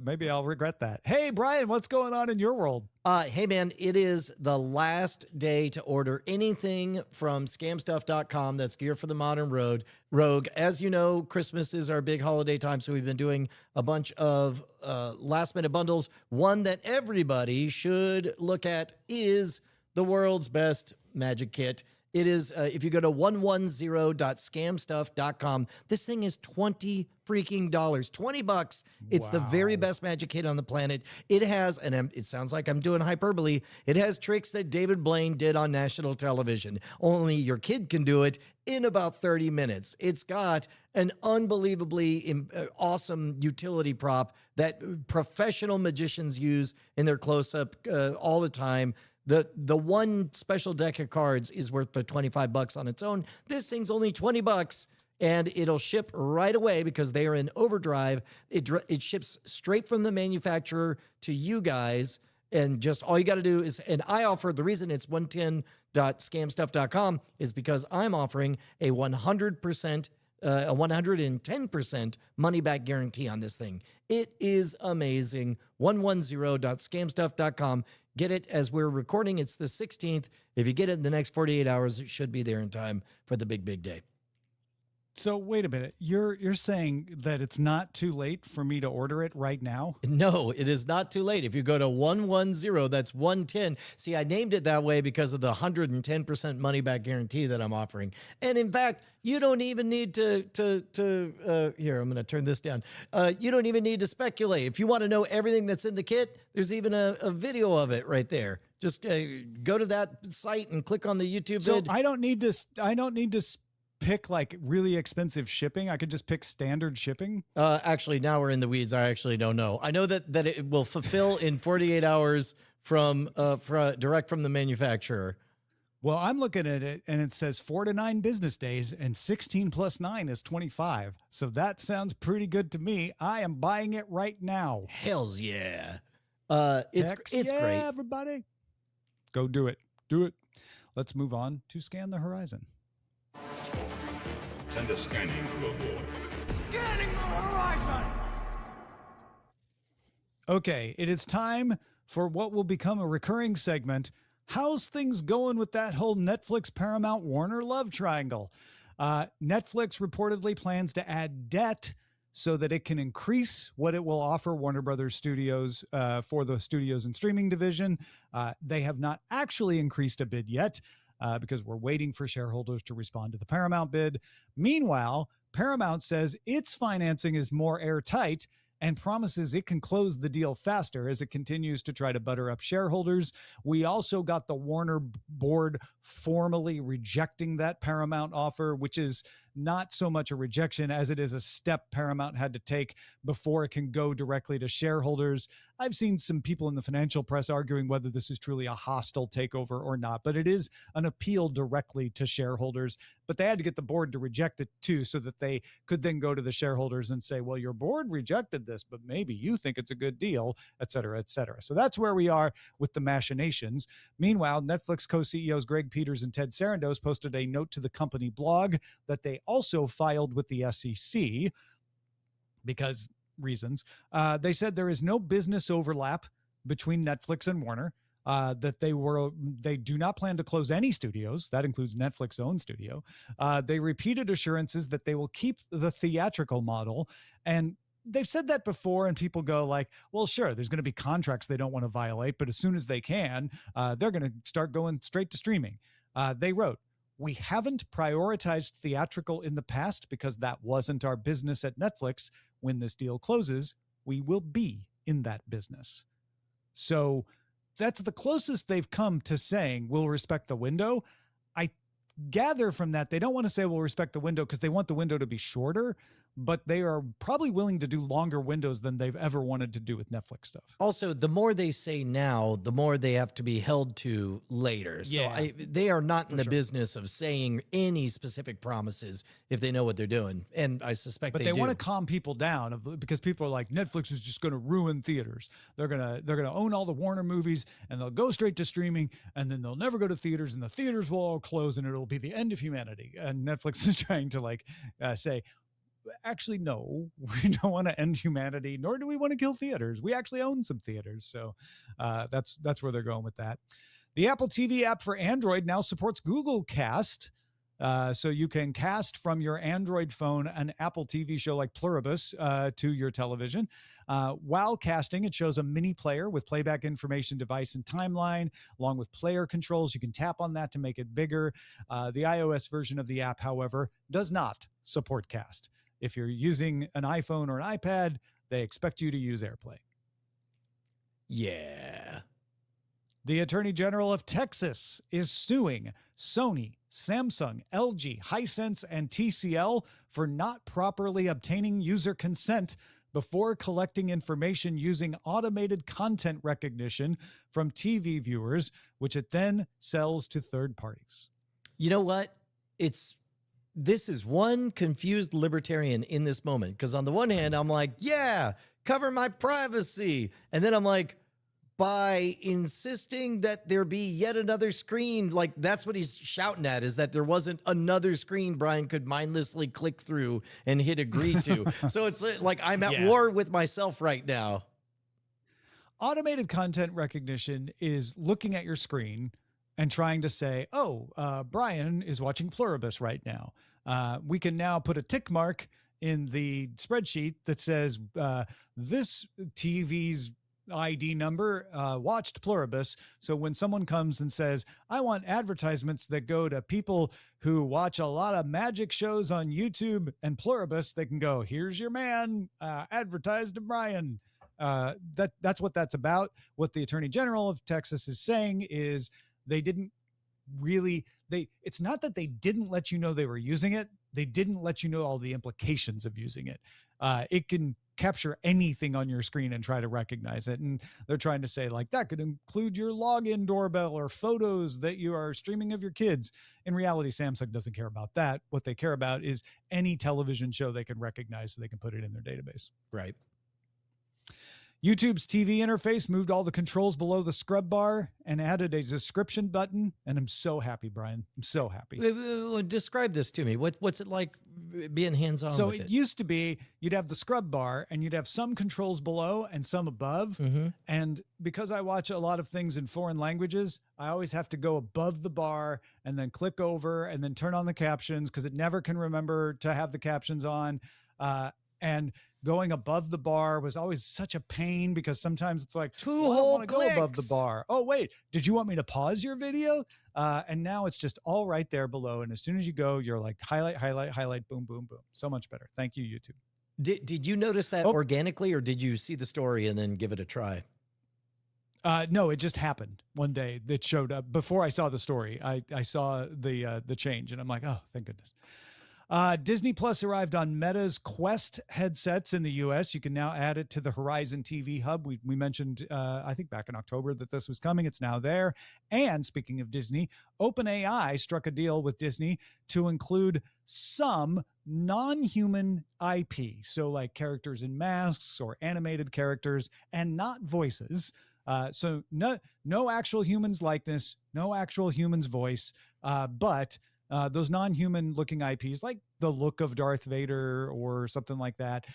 Maybe I'll regret that. Hey, Brian, what's going on in your world? Hey, man, it is the last day to order anything from scamstuff.com. That's gear for the modern rogue. As you know, Christmas is our big holiday time, so we've been doing a bunch of last-minute bundles. One that everybody should look at is the world's best magic kit. It is, if you go to 110.scamstuff.com, this thing is $20 freaking $20. It's the very best magic kit on the planet. It has, and it sounds like I'm doing hyperbole, it has tricks that David Blaine did on national television. Only your kid can do it in about 30 minutes. It's got an unbelievably awesome utility prop that professional magicians use in their close-up all the time. The one special deck of cards is worth the $25 on its own. This thing's only $20. and it'll ship right away because they are in overdrive. It ships straight from the manufacturer to you guys. And just all you got to do is, and I offer, the reason it's 110.scamstuff.com is because I'm offering a 100%, a 110% money back guarantee on this thing. It is amazing. 110.scamstuff.com. Get it as we're recording. It's the 16th. If you get it in the next 48 hours, it should be there in time for the big day. So wait a minute. You're saying that it's not too late for me to order it right now? No, it is not too late. If you go to 110, that's 110. See, I named it that way because of the 110% money back guarantee that I'm offering. And in fact, you don't even need to here, I'm going to turn this down. You don't even need to speculate. If you want to know everything that's in the kit, there's even a video of it right there. Just go to that site and click on the YouTube vid. So I don't need to pick like really expensive shipping. I could just pick standard shipping. Actually, now we're in the weeds. I actually don't know. I know that it will fulfill in 48 hours from direct from the manufacturer. Well, I'm looking at it and it says 4 to 9 business days, and 16 plus 9 is 25. So that sounds pretty good to me. I am buying it right now. Hells yeah. It's great. Everybody. Go do it. Do it. Let's move on to Scan the Horizon. Send a scanning to abort. Scanning the horizon! Okay, it is time for what will become a recurring segment. How's things going with that whole Netflix, Paramount, Warner love triangle? Netflix reportedly plans to add debt so that it can increase what it will offer Warner Brothers Studios for the studios and streaming division. They have not actually increased a bid yet. Because we're waiting for shareholders to respond to the Paramount bid. Meanwhile, Paramount says its financing is more airtight and promises it can close the deal faster as it continues to try to butter up shareholders. We also got the Warner board formally rejecting that Paramount offer, which is not so much a rejection as it is a step Paramount had to take before it can go directly to shareholders. I've seen some people in the financial press arguing whether this is truly a hostile takeover or not, but it is an appeal directly to shareholders. But they had to get the board to reject it too, so that they could then go to the shareholders and say, well, your board rejected this, but maybe you think it's a good deal, et cetera, et cetera. So that's where we are with the machinations. Meanwhile, Netflix co-CEOs Greg Peters and Ted Sarandos posted a note to the company blog that they also filed with the SEC because reasons. They said there is no business overlap between Netflix and Warner, that they do not plan to close any studios. That includes Netflix's own studio. They repeated assurances that they will keep the theatrical model. And they've said that before, and people go like, well, sure, there's going to be contracts they don't want to violate, but as soon as they can, they're going to start going straight to streaming. They wrote, we haven't prioritized theatrical in the past because that wasn't our business at Netflix. When this deal closes, we will be in that business. So that's the closest they've come to saying we'll respect the window. I gather from that they don't want to say we'll respect the window because they want the window to be shorter, but they are probably willing to do longer windows than they've ever wanted to do with Netflix stuff. Also, the more they say now, the more they have to be held to later. So Yeah, they are not in the business of saying any specific promises if they know what they're doing. And I suspect but they do. Want to calm people down because people are like, Netflix is just going to ruin theaters. They're going to own all the Warner movies and they'll go straight to streaming, and then they'll never go to theaters, and the theaters will all close and it'll be the end of humanity. And Netflix is trying to say, actually, no, we don't want to end humanity, nor do we want to kill theaters. We actually own some theaters. So that's where they're going with that. The Apple TV app for Android now supports Google Cast. So you can cast from your Android phone an Apple TV show like Pluribus to your television. While casting, it shows a mini player with playback information, device, and timeline, along with player controls. You can tap on that to make it bigger. The iOS version of the app, however, does not support Cast. If you're using an iPhone or an iPad, they expect you to use AirPlay. Yeah. The Attorney General of Texas is suing Sony, Samsung, LG, Hisense, and TCL for not properly obtaining user consent before collecting information using automated content recognition from TV viewers, which it then sells to third parties. You know what? this is one confused libertarian in this moment. Because on the one hand, I'm like, yeah, cover my privacy. And then I'm like, by insisting that there be yet another screen, like that's what he's shouting at, is that there wasn't another screen Brian could mindlessly click through and hit agree to. So it's like I'm at war with myself right now. Automated content recognition is looking at your screen and trying to say, oh, Brian is watching Pluribus right now. We can now put a tick mark in the spreadsheet that says this TV's ID number watched Pluribus. So when someone comes and says, I want advertisements that go to people who watch a lot of magic shows on YouTube and Pluribus, they can go, here's your man, advertise to Brian. That's what that's about. What the Attorney General of Texas is saying is they didn't really, it's not that they didn't let you know they were using it. They didn't let you know all the implications of using it. It can capture anything on your screen and try to recognize it. And they're trying to say like that could include your login doorbell or photos that you are streaming of your kids. In reality, Samsung doesn't care about that. What they care about is any television show they can recognize so they can put it in their database. Right. YouTube's TV interface moved all the controls below the scrub bar and added a description button. And I'm so happy, Brian. I'm so happy. Describe this to me. What's it like being hands-on so with it? It used to be you'd have the scrub bar and you'd have some controls below and some above. Mm-hmm. And because I watch a lot of things in foreign languages, I always have to go above the bar and then click over and then turn on the captions because it never can remember to have the captions on. And going above the bar was always such a pain because sometimes it's like, two whole clicks. Go above the bar. Oh, wait, did you want me to pause your video? And now it's just all right there below. And as soon as you go, you're like highlight, highlight, highlight, boom, boom, boom. So much better. Thank you, YouTube. Did you notice that organically, or did you see the story and then give it a try? No, it just happened one day. That showed up before I saw the story. I saw the change and I'm like, oh, thank goodness. Disney Plus arrived on Meta's Quest headsets in the US. You can now add it to the Horizon TV hub. We mentioned, I think back in October that this was coming. It's now there. And speaking of Disney, OpenAI struck a deal with Disney to include some non-human IP. So like characters in masks or animated characters and not voices. So no actual human's likeness, no actual human's voice, but those non-human looking IPs like the look of Darth Vader or something like that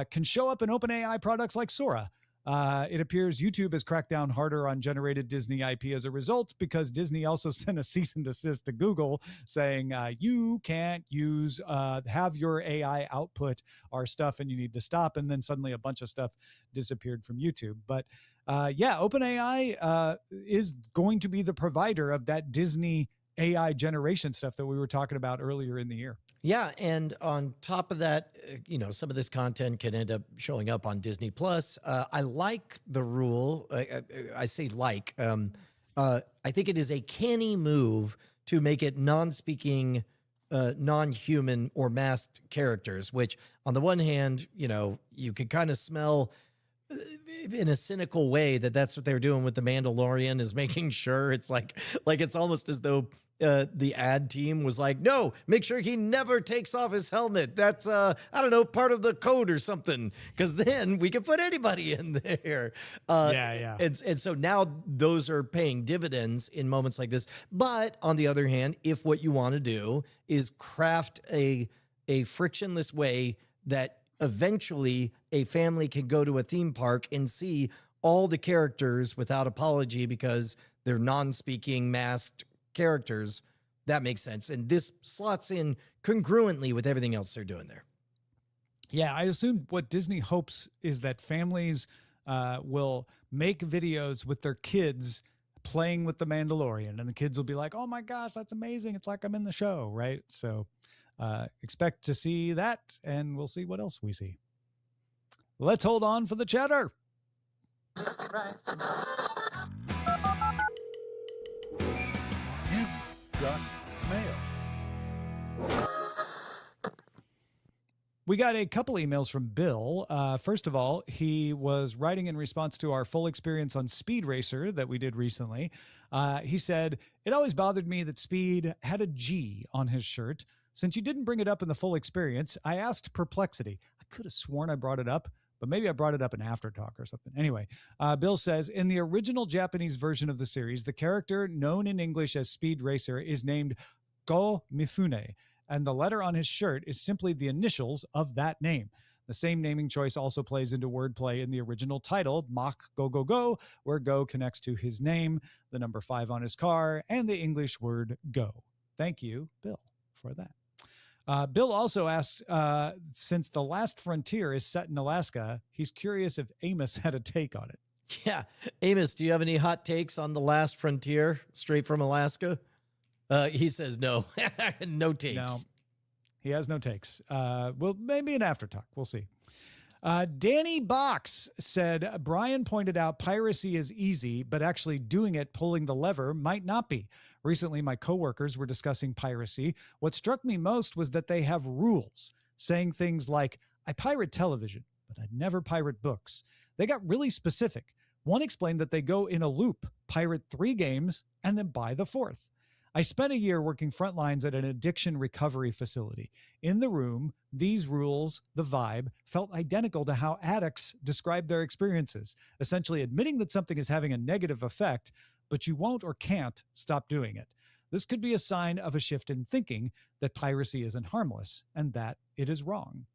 can show up in OpenAI products like Sora. It appears YouTube has cracked down harder on generated Disney IP as a result because Disney also sent a cease and desist to Google saying you can't have your AI output our stuff and you need to stop. And then suddenly a bunch of stuff disappeared from YouTube. But OpenAI is going to be the provider of that Disney AI generation stuff that we were talking about earlier in the year. Yeah. And on top of that, some of this content can end up showing up on Disney Plus. I like the rule. I say like, I think it is a canny move to make it non-speaking, non-human or masked characters, which on the one hand, you could kind of smell in a cynical way that's what they're doing with the Mandalorian, is making sure it's like it's almost as though the ad team was like, no, make sure he never takes off his helmet. That's I don't know, part of the code or something, because then we can put anybody in there. Yeah. And so now those are paying dividends in moments like this. But on the other hand, if what you want to do is craft a frictionless way that eventually a family can go to a theme park and see all the characters without apology because they're non-speaking masked characters, that makes sense. And this slots in congruently with everything else they're doing there. Yeah, I assume what Disney hopes is that families will make videos with their kids playing with the Mandalorian, and the kids will be like, oh my gosh, that's amazing. It's like I'm in the show, right? So expect to see that, and we'll see what else we see. Let's hold on for the chatter. You've got mail. We got a couple emails from Bill. First of all, he was writing in response to our full experience on Speed Racer that we did recently. He said, it always bothered me that Speed had a G on his shirt. Since you didn't bring it up in the full experience, I asked Perplexity. I could have sworn I brought it up, but maybe I brought it up in After Talk or something. Anyway, Bill says, in the original Japanese version of the series, the character known in English as Speed Racer is named Go Mifune, and the letter on his shirt is simply the initials of that name. The same naming choice also plays into wordplay in the original title, Mach Go Go Go, where Go connects to his name, the number 5 on his car, and the English word go. Thank you, Bill, for that. Bill also asks, since The Last Frontier is set in Alaska, he's curious if Amos had a take on it. Yeah. Amos, do you have any hot takes on The Last Frontier, straight from Alaska? He says no. No takes. No, he has no takes. Well, maybe an After Talk. We'll see. Danny Box said, Brian pointed out piracy is easy, but actually doing it, pulling the lever, might not be. Recently, my coworkers were discussing piracy. What struck me most was that they have rules, saying things like, I pirate television, but I'd never pirate books. They got really specific. One explained that they go in a loop, pirate 3 games, and then buy the 4th. I spent a year working front lines at an addiction recovery facility. In the room, these rules, the vibe, felt identical to how addicts describe their experiences, essentially admitting that something is having a negative effect, but you won't or can't stop doing it. This could be a sign of a shift in thinking that piracy isn't harmless and that it is wrong.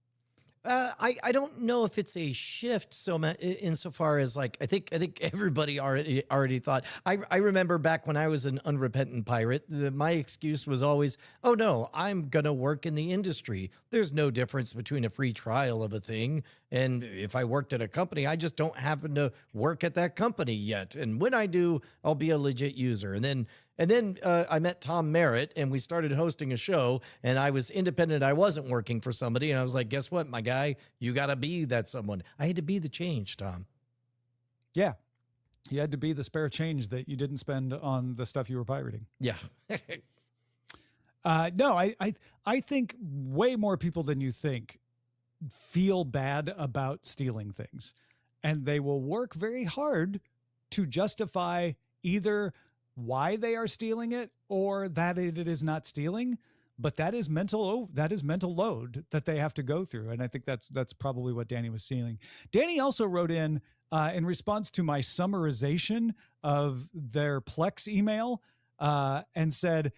I don't know if it's a shift insofar as like I think everybody already thought. I remember back when I was an unrepentant pirate, my excuse was always, oh no, I'm gonna work in the industry. There's no difference between a free trial of a thing and if I worked at a company. I just don't happen to work at that company yet, and when I do, I'll be a legit user. And then I met Tom Merritt, and we started hosting a show, and I was independent. I wasn't working for somebody, and I was like, guess what, my guy? You got to be that someone. I had to be the change, Tom. Yeah. You had to be the spare change that you didn't spend on the stuff you were pirating. Yeah. No, I think way more people than you think feel bad about stealing things, and they will work very hard to justify either why they are stealing it or that it is not stealing, but that is mental load that they have to go through. And I think that's probably what Danny was seeing. Danny also wrote in response to my summarization of their Plex email and said,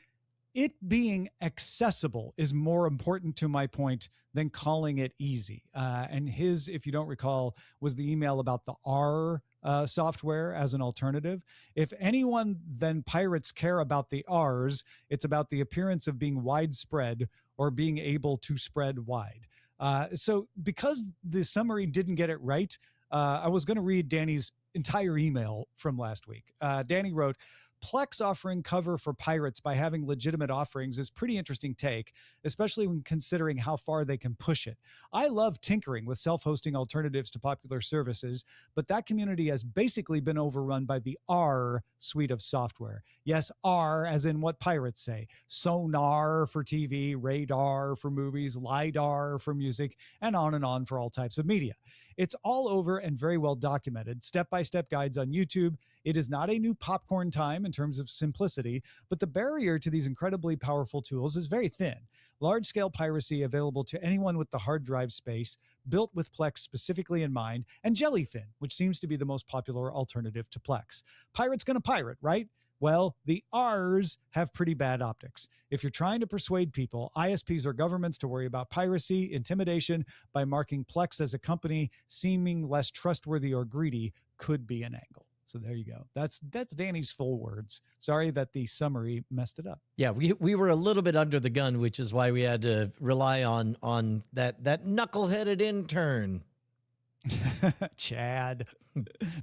it being accessible is more important to my point than calling it easy. And his, if you don't recall, was the email about the R software as an alternative. If anyone then pirates care about the R's, it's about the appearance of being widespread or being able to spread wide. So because the summary didn't get it right, I was going to read Danny's entire email from last week. Danny wrote, Plex offering cover for pirates by having legitimate offerings is pretty interesting take, especially when considering how far they can push it. I love tinkering with self-hosting alternatives to popular services, but that community has basically been overrun by the R suite of software. Yes, R as in what pirates say. Sonar for TV, radar for movies, LiDAR for music, and on for all types of media. It's all over and very well documented, step-by-step guides on YouTube. It is not a new popcorn time in terms of simplicity, but the barrier to these incredibly powerful tools is very thin. Large-scale piracy available to anyone with the hard drive space, built with Plex specifically in mind, and Jellyfin, which seems to be the most popular alternative to Plex. Pirate's gonna pirate, right? Well, the R's have pretty bad optics. If you're trying to persuade people, ISPs or governments to worry about piracy, intimidation by marking Plex as a company seeming less trustworthy or greedy could be an angle. So there you go. That's Danny's full words. Sorry that the summary messed it up. Yeah, we were a little bit under the gun, which is why we had to rely on that knuckleheaded intern. Chad.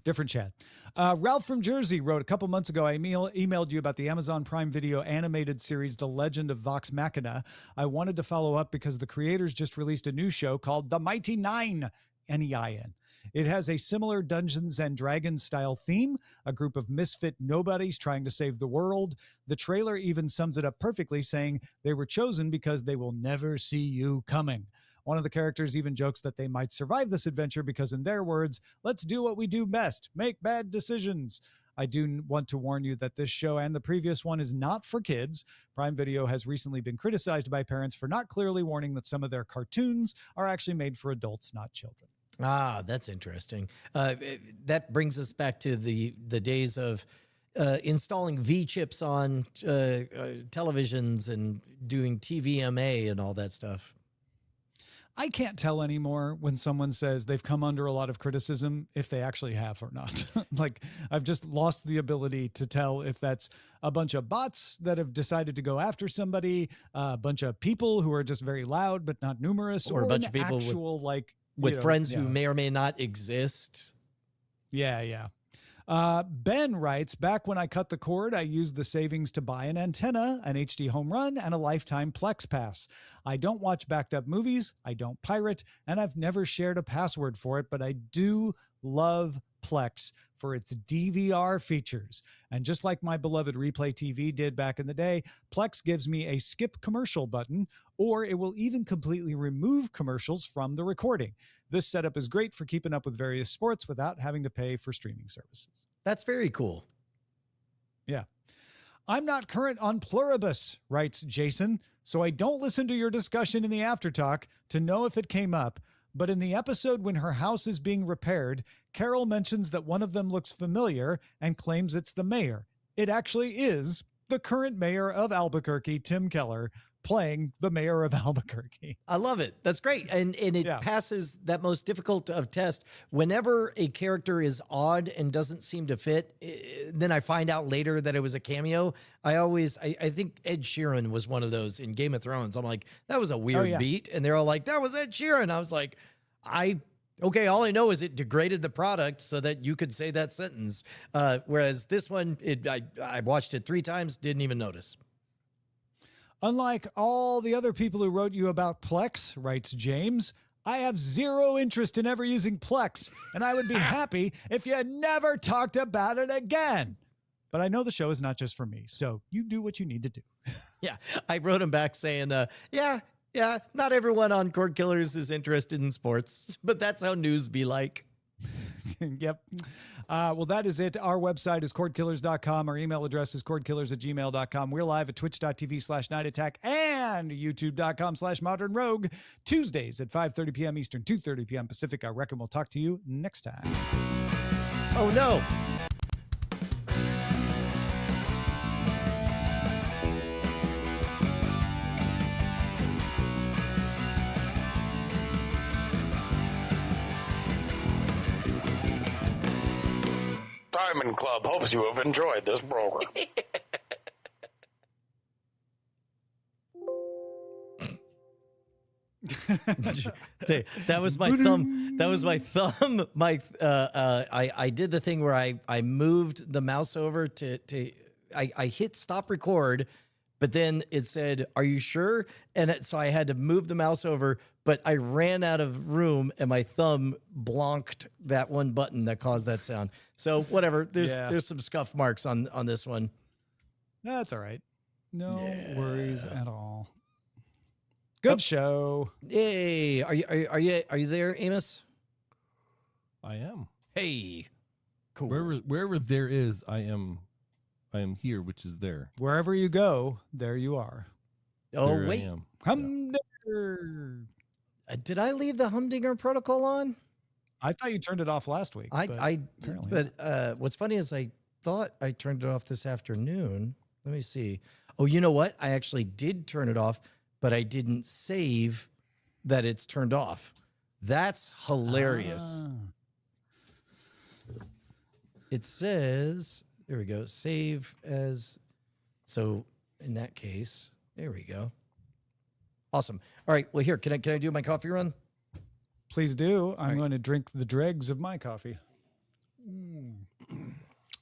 Different Chad. Ralph from Jersey wrote, a couple months ago, I emailed you about the Amazon Prime Video animated series, The Legend of Vox Machina. I wanted to follow up because the creators just released a new show called The Mighty Nine, N-E-I-N. It has a similar Dungeons and Dragons style theme, a group of misfit nobodies trying to save the world. The trailer even sums it up perfectly, saying they were chosen because they will never see you coming. One of the characters even jokes that they might survive this adventure because, in their words, let's do what we do best, make bad decisions. I do want to warn you that this show and the previous one is not for kids. Prime Video has recently been criticized by parents for not clearly warning that some of their cartoons are actually made for adults, not children. Ah, that's interesting. That brings us back to the days of installing V-chips on televisions and doing TVMA and all that stuff. I can't tell anymore when someone says they've come under a lot of criticism if they actually have or not. Like, I've just lost the ability to tell if that's a bunch of bots that have decided to go after somebody, a bunch of people who are just very loud but not numerous, or a bunch of people actual, with friends who may or may not exist. Yeah. Ben writes, back when I cut the cord, I used the savings to buy an antenna, an HD home run, and a lifetime Plex pass. I don't watch backed up movies. I don't pirate, and I've never shared a password for it, but I do love Plex for its DVR features. And just like my beloved Replay TV did back in the day, Plex gives me a skip commercial button, or it will even completely remove commercials from the recording. This setup is great for keeping up with various sports without having to pay for streaming services. That's very cool. Yeah. I'm not current on Pluribus, writes Jason, so I don't listen to your discussion in the aftertalk to know if it came up. But in the episode when her house is being repaired, Carol mentions that one of them looks familiar and claims it's the mayor. It actually is the current mayor of Albuquerque, Tim Keller, playing the mayor of Albuquerque. I love it. That's great. And it passes that most difficult of test. Whenever a character is odd and doesn't seem to fit, then I find out later that it was a cameo. I think Ed Sheeran was one of those in Game of Thrones. I'm like, that was a weird beat. And they're all like, that was Ed Sheeran. I was like, okay, all I know is it degraded the product so that you could say that sentence. Whereas this one, I watched it 3 times, didn't even notice. Unlike all the other people who wrote you about Plex, writes James, I have zero interest in ever using Plex, and I would be happy if you never talked about it again. But I know the show is not just for me, so you do what you need to do. Yeah, I wrote him back saying, yeah, not everyone on Cordkillers is interested in sports, but that's how news be like. Yep. Well, that is it. Our website is cordkillers.com. Our email address is cordkillers@gmail.com. We're live at twitch.tv/nightattack and youtube.com/modern rogue. Tuesdays at 5:30 p.m. Eastern, 2:30 p.m. Pacific. I reckon we'll talk to you next time. Oh, no. Diamond Club hopes you have enjoyed this program. That was my thumb. That was my thumb. I did the thing where I moved the mouse over I hit stop record, but then it said, "Are you sure?" And so I had to move the mouse over, but I ran out of room and my thumb blonked that one button that caused that sound. So whatever. There's some scuff marks on this one. That's all right. No worries at all. Good show. Yay. Are you there, Amos? I am. Hey. Cool. Wherever there is, I am here, which is there. Wherever you go, there you are. Oh, there wait. Humdinger. Did I leave the Humdinger protocol on? I thought you turned it off last week. But what's funny is I thought I turned it off this afternoon. Let me see. Oh, you know what? I actually did turn it off, but I didn't save that it's turned off. That's hilarious. It says, there we go, save as, so in that case, there we go. Awesome. All right, well here, can I do my coffee run? Please do. I'm going to drink the dregs of my coffee.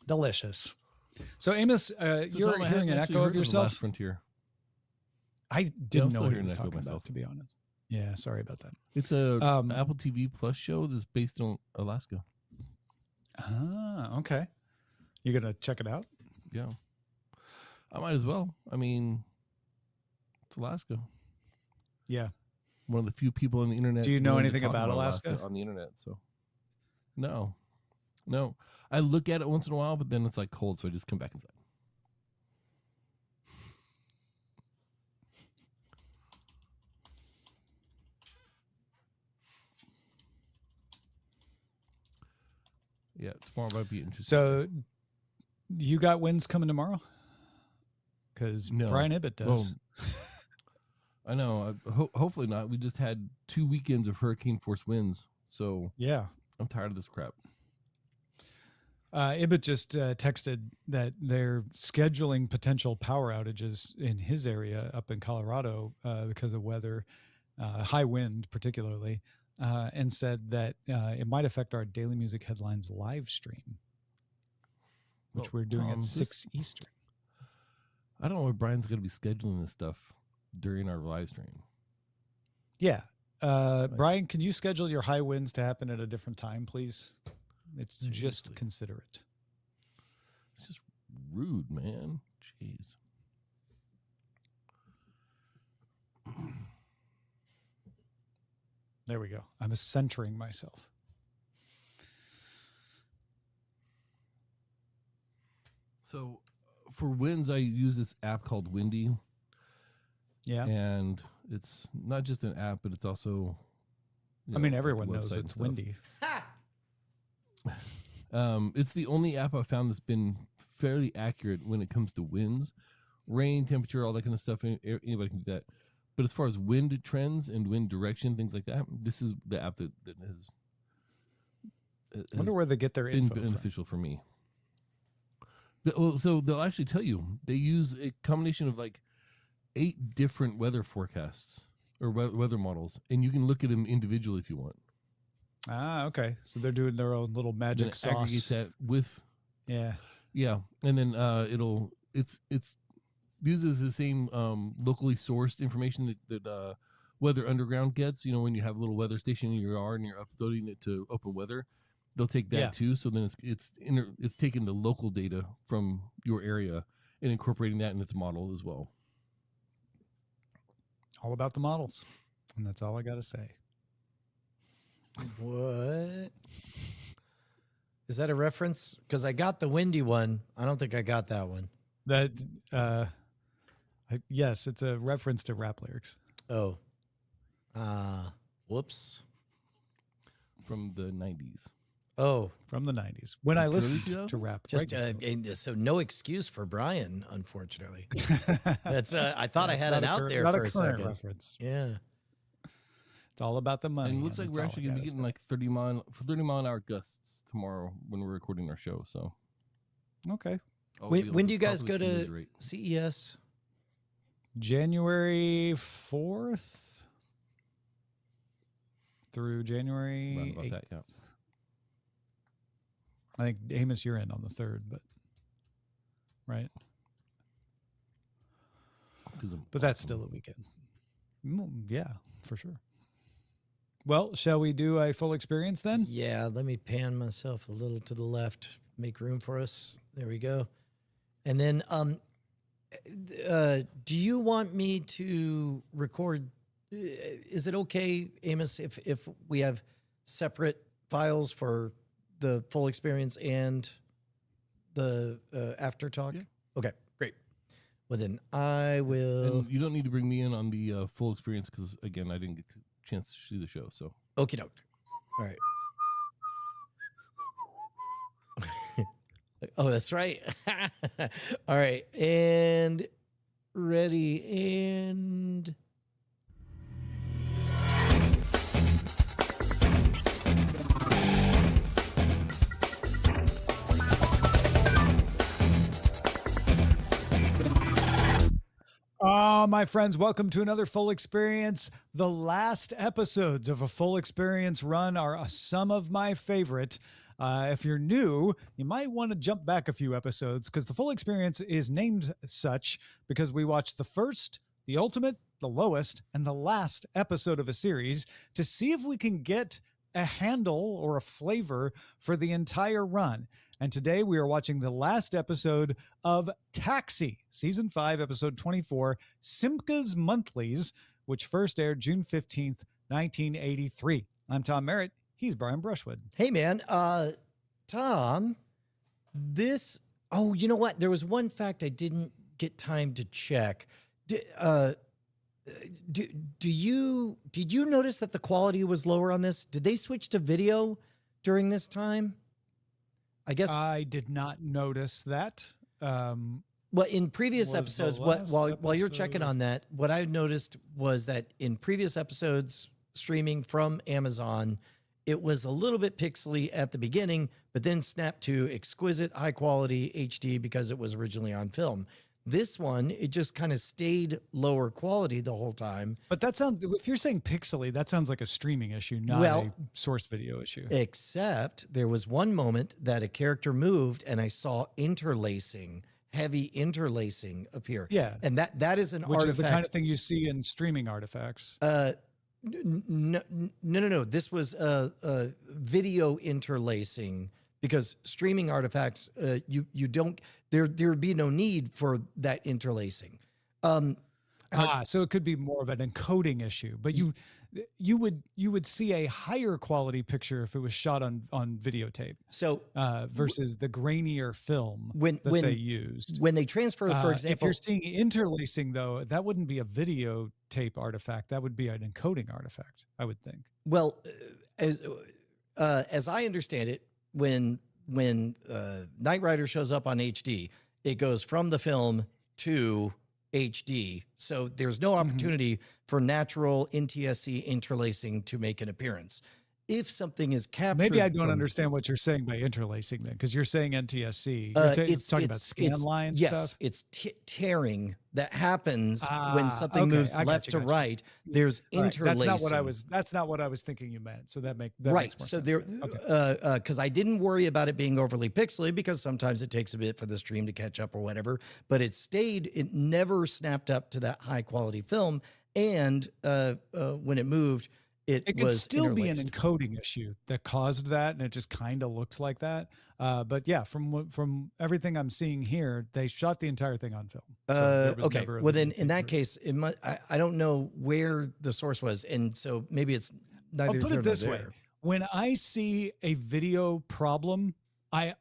Delicious. So Amos, you're hearing an echo of yourself? Last Frontier. I didn't know what he was talking about, to be honest. Yeah, sorry about that. It's a Apple TV Plus show that's based on Alaska. Ah, okay. You gonna check it out? Yeah, I might as well. I mean, it's Alaska. Yeah, one of the few people on the internet. Do you know anything about Alaska on the internet? So, no. No, I look at it once in a while, but then it's like cold, so I just come back inside. Yeah, tomorrow might be interesting. So, you got winds coming tomorrow? Because Brian Ibbett does. Well, I know. Hopefully not. We just had 2 weekends of hurricane force winds, so yeah, I'm tired of this crap. Ibbett just texted that they're scheduling potential power outages in his area up in Colorado because of weather, high wind particularly, and said that it might affect our Daily Music Headlines live stream, which we're doing at 6 Eastern. I don't know why Brian's going to be scheduling this stuff during our live stream. Yeah. Brian, can you schedule your high winds to happen at a different time, please? It's seriously. Just considerate. It's just rude, man. Jeez. There we go. I'm centering myself. So for winds, I use this app called Windy. Yeah. And it's not just an app, but it's also... I mean, everyone knows it's windy. It's the only app I've found that's been fairly accurate when it comes to winds, rain, temperature, all that kind of stuff. Anybody can do that. But as far as wind trends and wind direction, things like that, this is the app that has I wonder where they get their info beneficial for me. So they'll actually tell you. They use a combination of like 8 different weather forecasts or weather models, and you can look at them individually if you want. Ah, okay. So they're doing their own little magic sauce. Aggregates that with, yeah, and then it's uses the same locally sourced information that Weather Underground gets. You know, when you have a little weather station in your yard and you're uploading it to Open Weather, they'll take that too. So then it's taking the local data from your area and incorporating that in its model as well. All about the models, and that's all I got to say. What? Is that a reference? Because I got the windy one. I don't think I got that one. That, yes, it's a reference to rap lyrics. Oh. Whoops. From the 90s. Oh. From the 90s. When I listened to rap. Just so no excuse for Brian, unfortunately. That's I thought I had it out there for a second. Reference. Yeah. It's all about the money. And it looks like we're actually going to be getting like 30 mile an hour gusts tomorrow when we're recording our show. So, okay. When do you guys go to CES? January 4th through January 8th. That, yeah. I think, Amos, you're in on the 3rd, but right? But that's still a weekend. Yeah, for sure. Well, shall we do a full experience then? Yeah, let me pan myself a little to the left, make room for us. There we go. And then, do you want me to record? Is it okay, Amos, if we have separate files for the full experience and the after talk? Yeah. Okay, great. Well, then I will. And you don't need to bring me in on the full experience because, again, I didn't get a chance to see the show. So, okie doke. All right. Oh, that's right. All right. And ready and... My friends, welcome to another full experience. The last episodes of a full experience run are some of my favorite. If you're new, you might want to jump back a few episodes because the full experience is named such because we watched the first, the ultimate, the lowest, and the last episode of a series to see if we can get a handle or a flavor for the entire run. And today we are watching the last episode of Taxi, Season 5, Episode 24, Simca's Monthlies, which first aired June 15th, 1983. I'm Tom Merritt. He's Brian Brushwood. Hey, man. Tom, this. Oh, you know what? There was one fact I didn't get time to check. Did you notice that the quality was lower on this? Did they switch to video during this time? I guess I did not notice that. Well, in previous episodes, while you're checking on that, what I noticed was that in previous episodes streaming from Amazon, it was a little bit pixely at the beginning, but then snapped to exquisite high quality HD because it was originally on film. This one, it just kind of stayed lower quality the whole time. But that sounds, if you're saying pixely, that sounds like a streaming issue, not a source video issue. Except there was one moment that a character moved and I saw heavy interlacing appear. Yeah. And that is an Which artifact. is the kind of thing you see in streaming artifacts. No. This was video interlacing, because streaming artifacts, you don't, there would be no need for that interlacing. So it could be more of an encoding issue, but you would see a higher quality picture if it was shot on videotape. So versus the grainier film that they used. When they transfer, for example, if you're seeing interlacing though, that wouldn't be a videotape artifact. That would be an encoding artifact, I would think. Well, as I understand it, when Knight Rider shows up on HD, it goes from the film to HD. So there's no opportunity for natural NTSC interlacing to make an appearance. If something is captured, maybe I don't understand what you're saying by interlacing then, because you're saying NTSC. It's talking about scan line stuff. Yes, it's tearing that happens when something moves left to right. There's interlacing. That's not what I was thinking you meant. So that makes right. More so sense. There, because I didn't worry about it being overly pixely, because sometimes it takes a bit for the stream to catch up or whatever. But it never snapped up to that high quality film, and when it moved, it could still be an encoding issue that caused that, and it just kind of looks like that. But yeah, from everything I'm seeing here, they shot the entire thing on film. So okay. Well, then in that case, I don't know where the source was, and so maybe it's neither. I'll put it this way: when I see a video problem, I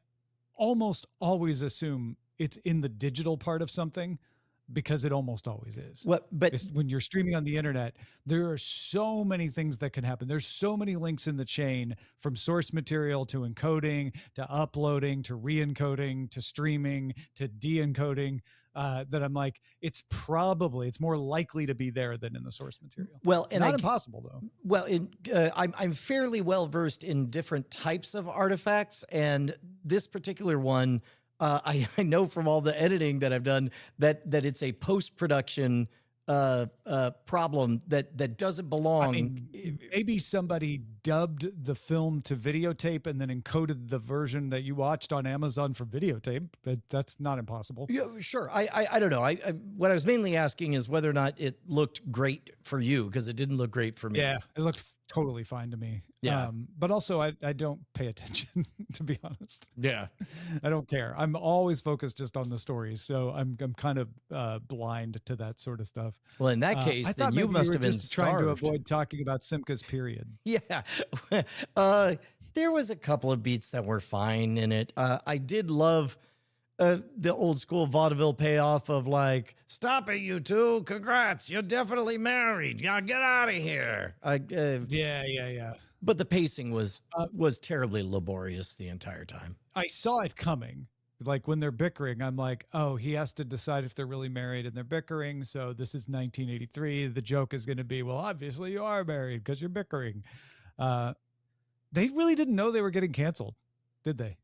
almost always assume it's in the digital part of something, because it almost always is. But when you're streaming on the internet, there are so many things that can happen. There's so many links in the chain, from source material to encoding, to uploading, to re-encoding, to streaming, to de-encoding, that I'm like, it's more likely to be there than in the source material. Well, and not impossible though. Well, I'm fairly well versed in different types of artifacts, and this particular one, I know from all the editing that I've done that it's a post-production problem that doesn't belong. I mean, maybe somebody dubbed the film to videotape and then encoded the version that you watched on Amazon for videotape, but that's not impossible. Yeah, sure. I don't know. What I was mainly asking is whether or not it looked great for you, because it didn't look great for me. Yeah, it looked totally fine to me. Yeah. But also I don't pay attention, to be honest. Yeah. I don't care. I'm always focused just on the stories. So I'm kind of blind to that sort of stuff. Well, in that case, then you must have been just trying to avoid talking about Simca's period. Yeah. There was a couple of beats that were fine in it. I did love the old school vaudeville payoff of like, "Stop it, you two! Congrats, you're definitely married. Now get out of here." Yeah. But the pacing was terribly laborious the entire time. I saw it coming. Like when they're bickering, I'm like, oh, he has to decide if they're really married, and they're bickering. So this is 1983. The joke is going to be, well, obviously you are married because you're bickering. They really didn't know they were getting canceled, did they?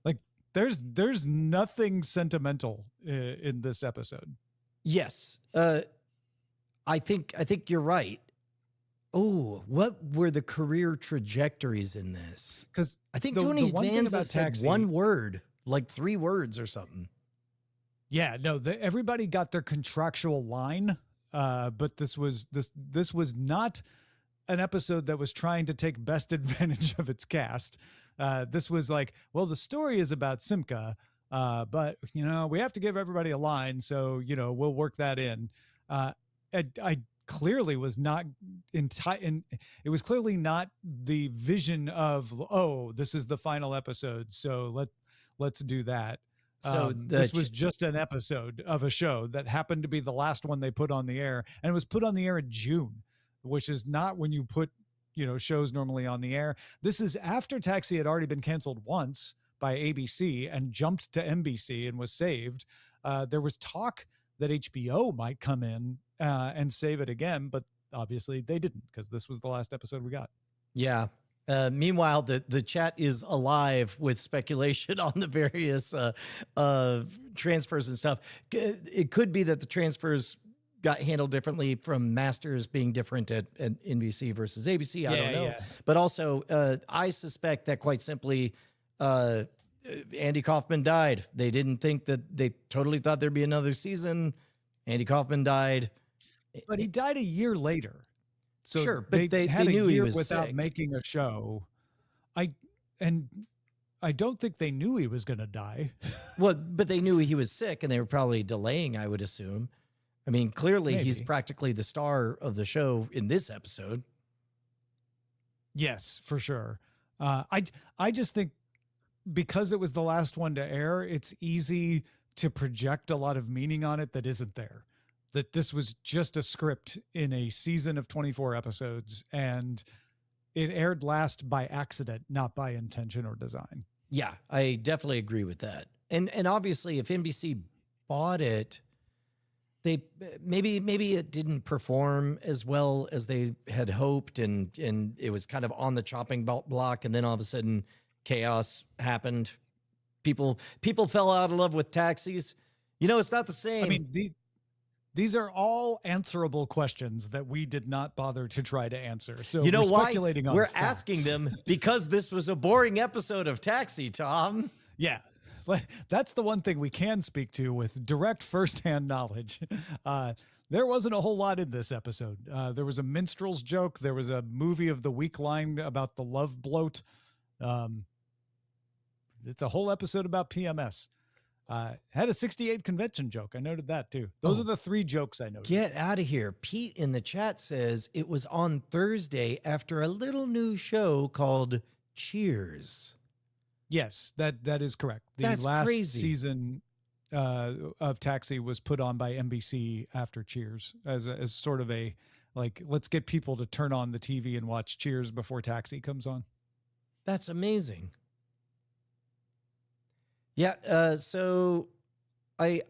Like, there's nothing sentimental in this episode. Yes. I think you're right. Oh, what were the career trajectories in this? Because I think Tony Danza said one word, like 3 words or something. Yeah, no, everybody got their contractual line, but this was not an episode that was trying to take best advantage of its cast. This was like, well, the story is about Simca, but we have to give everybody a line, so we'll work that in. I clearly was not it was clearly not the vision of, oh, this is the final episode, so let's do that. So this was just an episode of a show that happened to be the last one they put on the air, and it was put on the air in June, which is not when you put, shows normally on the air. This is after Taxi had already been canceled once by ABC and jumped to NBC and was saved. There was talk that HBO might come in and save it again, but obviously they didn't, because this was the last episode we got. Yeah. Meanwhile, the chat is alive with speculation on the various transfers and stuff. It could be that the transfers got handled differently from Masters being different at NBC versus ABC. I don't know. Yeah. But also, I suspect that quite simply, Andy Kaufman died. They didn't think that, they totally thought there'd be another season. Andy Kaufman died. But he died a year later. So sure, but they had knew a year he was without sick. making a show. I don't think they knew he was going to die. Well, but they knew he was sick, and they were probably delaying, I would assume. I mean, clearly he's practically the star of the show in this episode. Yes, for sure. I just think because it was the last one to air, it's easy to project a lot of meaning on it that isn't there. That this was just a script in a season of 24 episodes, and it aired last by accident, not by intention or design. Yeah, I definitely agree with that. And obviously, if NBC bought it, they maybe it didn't perform as well as they had hoped, and it was kind of on the chopping block, and then all of a sudden chaos happened. People fell out of love with Taxis. It's not the same. I mean, these are all answerable questions that we did not bother to try to answer. So you know why? We're facts. asking them because this was a boring episode of Taxi, Tom. Yeah. That's the one thing we can speak to with direct firsthand knowledge. There wasn't a whole lot in this episode. There was a minstrel's joke. There was a movie of the week line about the love bloat. It's a whole episode about PMS. Had a 68 convention joke. I noted that too. Those are the 3 jokes I noted. Get out of here. Pete in the chat says it was on Thursday after a little new show called Cheers. Yes, that is correct. That's last crazy. Season of Taxi was put on by NBC after Cheers as sort of a, like, let's get people to turn on the TV and watch Cheers before Taxi comes on. That's amazing. Yeah, so I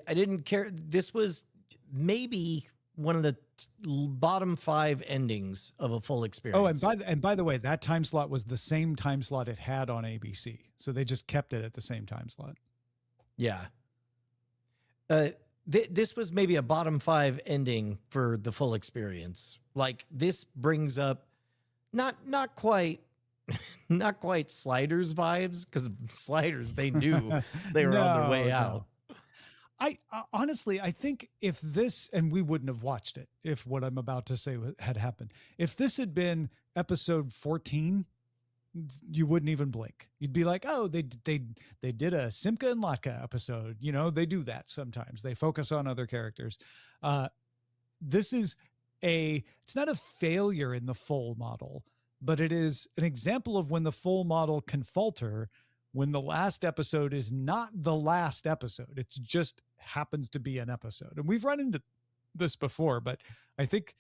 didn't care. This was maybe one of the bottom 5 endings of a full experience. Oh, and by the way, that time slot was the same time slot it had on ABC. So they just kept it at the same time slot. Yeah. This was maybe a bottom 5 ending for the full experience. Like, this brings up not quite Sliders vibes, because Sliders, they knew they were on their way out. I honestly, I think if this, and we wouldn't have watched it if what I'm about to say had happened. If this had been episode 14, you wouldn't even blink. You'd be like, oh, they did a Simca and Latka episode. They do that sometimes. They focus on other characters. This is it's not a failure in the full model, but it is an example of when the full model can falter, when the last episode is not the last episode. It just happens to be an episode. And we've run into this before, but I think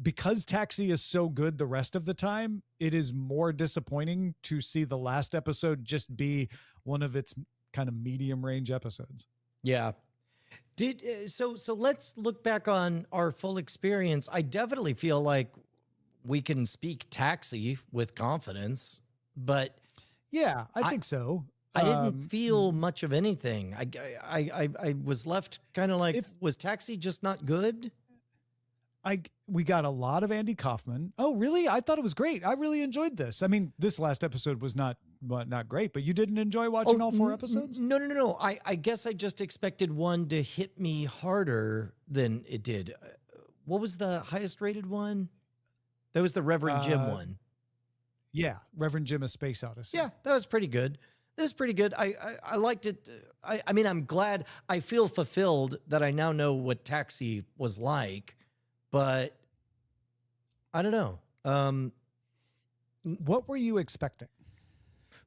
because Taxi is so good the rest of the time, it is more disappointing to see the last episode just be one of its kind of medium range episodes. Yeah. So let's look back on our full experience. I definitely feel like we can speak Taxi with confidence, but yeah, I think so. I didn't feel much of anything. I was left kind of like, was Taxi just not good? We got a lot of Andy Kaufman. Oh, really? I thought it was great. I really enjoyed this. I mean, this last episode was not great, but you didn't enjoy watching all 4 episodes? No. I guess I just expected one to hit me harder than it did. What was the highest rated one? That was the Reverend Jim one. Yeah, Reverend Jim: A Space Odyssey. Yeah, that was pretty good. That was pretty good. I liked it. I mean, I'm glad. I feel fulfilled that I now know what Taxi was like. but I don't know. What were you expecting?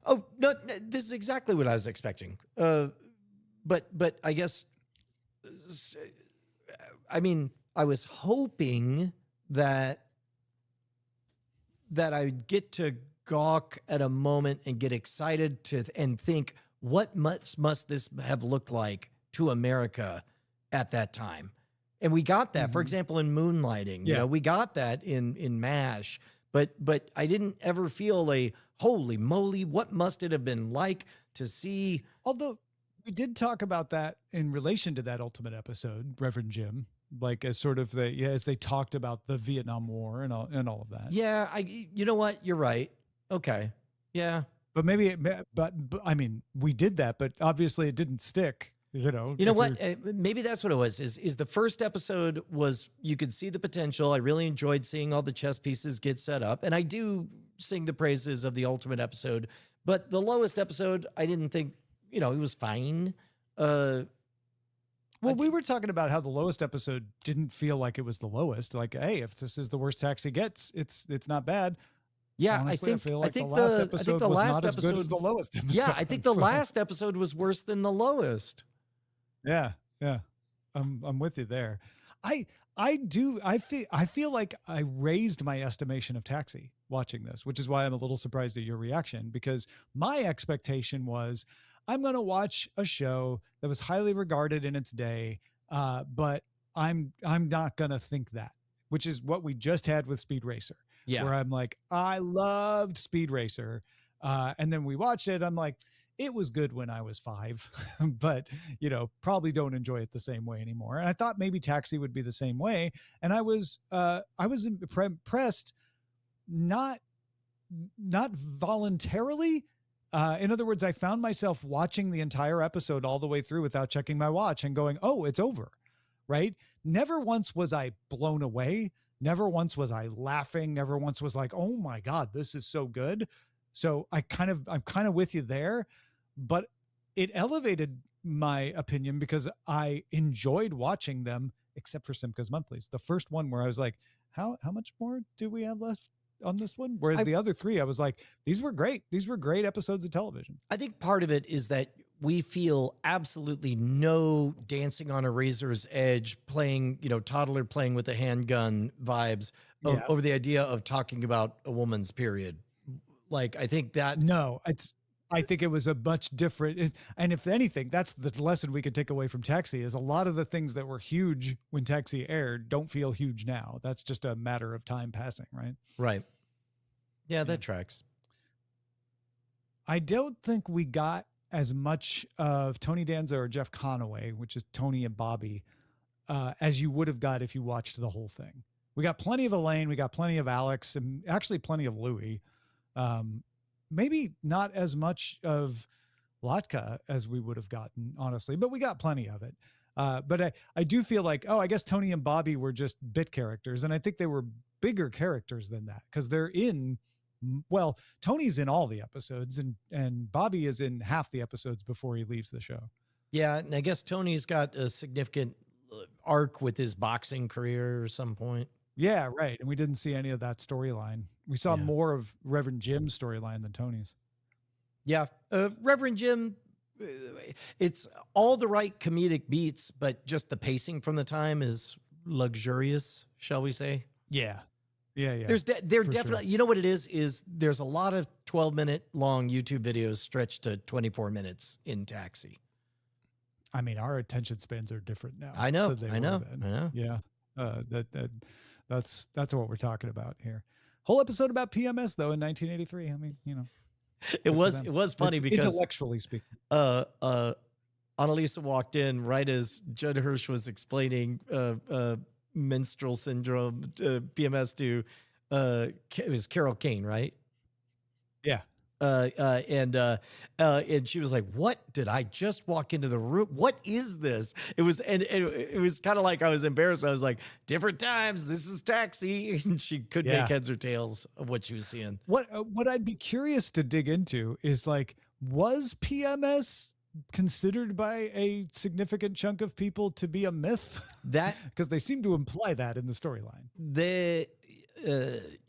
Oh, no, this is exactly what I was expecting. But I guess, I mean, I was hoping that I'd get to gawk at a moment and get excited and think, what must this have looked like to America at that time? And we got that, for example, in Moonlighting. You know, we got that in MASH. But I didn't ever feel a holy moly, what must it have been like to see? Although we did talk about that in relation to that Ultimate episode, Reverend Jim, like as sort of as they talked about the Vietnam War and all of that. Yeah, you know what? You're right. Okay. Yeah. But maybe, but I mean, we did that, but obviously it didn't stick. You know what? Maybe that's what it was. Is the first episode was, you could see the potential. I really enjoyed seeing all the chess pieces get set up, and I do sing the praises of the Ultimate episode. But the lowest episode, I didn't think. It was fine. Well, we were talking about how the lowest episode didn't feel like it was the lowest. Like, hey, if this is the worst Taxi gets, it's not bad. Yeah, honestly, I think the last episode was not as good as the lowest episode. Yeah, I think the last episode was worse than the lowest. Yeah. I'm with you there. I feel like I raised my estimation of Taxi watching this, which is why I'm a little surprised at your reaction, because my expectation was I'm going to watch a show that was highly regarded in its day, but I'm not going to think that, which is what we just had with Speed Racer. Yeah. Where I'm like, I loved Speed Racer. And then we watched it. I'm like, it was good when I was 5, but probably don't enjoy it the same way anymore. And I thought maybe Taxi would be the same way. And I was impressed, not voluntarily. In other words, I found myself watching the entire episode all the way through without checking my watch and going, oh, it's over. Right. Never once was I blown away. Never once was I laughing. Never once was like, oh my God, this is so good. So I'm kind of with you there, but it elevated my opinion because I enjoyed watching them, except for Simca's Monthlies. The first one where I was like, how much more do we have left on this one? Whereas the other 3, I was like, these were great. These were great episodes of television. I think part of it is that we feel absolutely no dancing on a razor's edge, playing, toddler playing with a handgun vibes over the idea of talking about a woman's period. Like, I think that... No, I think it was a much different... And if anything, that's the lesson we could take away from Taxi, is a lot of the things that were huge when Taxi aired don't feel huge now. That's just a matter of time passing, right? Right. Yeah, that tracks. I don't think we got as much of Tony Danza or Jeff Conaway, which is Tony and Bobby, as you would have got if you watched the whole thing. We got plenty of Elaine, we got plenty of Alex, and actually plenty of Louie. Maybe not as much of Latka as we would have gotten, honestly, but we got plenty of it. But I do feel like, I guess Tony and Bobby were just bit characters. And I think they were bigger characters than that, because they're Tony's in all the episodes and Bobby is in half the episodes before he leaves the show. Yeah. And I guess Tony's got a significant arc with his boxing career or some point. Yeah, right. And we didn't see any of that storyline. We saw more of Reverend Jim's storyline than Tony's. Yeah. Reverend Jim, it's all the right comedic beats, but just the pacing from the time is luxurious, shall we say? Yeah. Yeah. They're definitely, sure. What it is there's a lot of 12-minute long YouTube videos stretched to 24 minutes in Taxi. I mean, our attention spans are different now. I know. Yeah. That's what we're talking about here. Whole episode about PMS though in 1983. I mean, it was funny because intellectually speaking, Annalisa walked in right as Judd Hirsch was explaining menstrual syndrome, PMS to it was Carol Kane, right? Yeah. And she was like, "What did I just walk into the room? What is this?" It was kind of like I was embarrassed. I was like, "Different times. This is Taxi," and she couldn't make heads or tails of what she was seeing. What I'd be curious to dig into is like, was PMS considered by a significant chunk of people to be a myth? That because they seem to imply that in the storyline.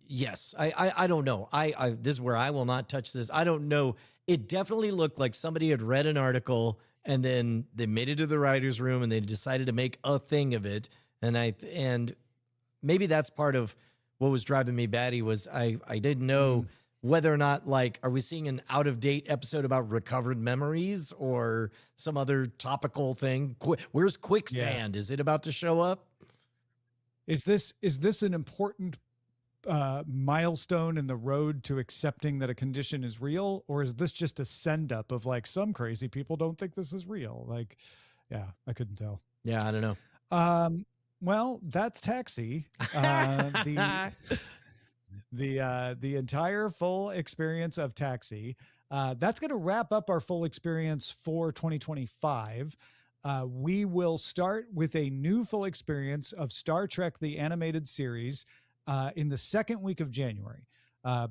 Yes, I don't know. This is where I will not touch this. I don't know. It definitely looked like somebody had read an article and then they made it to the writer's room and they decided to make a thing of it. And maybe that's part of what was driving me batty was I didn't know whether or not, like, are we seeing an out-of-date episode about recovered memories or some other topical thing? Where's quicksand? Yeah. Is it about to show up? Is this an important milestone in the road to accepting that a condition is real, or is this just a send up of like some crazy people don't think this is real? Like, yeah, I couldn't tell. Yeah, I don't know. Well, that's Taxi. The entire full experience of Taxi. That's going to wrap up our full experience for 2025. We will start with a new full experience of Star Trek, the animated series, in the second week of January,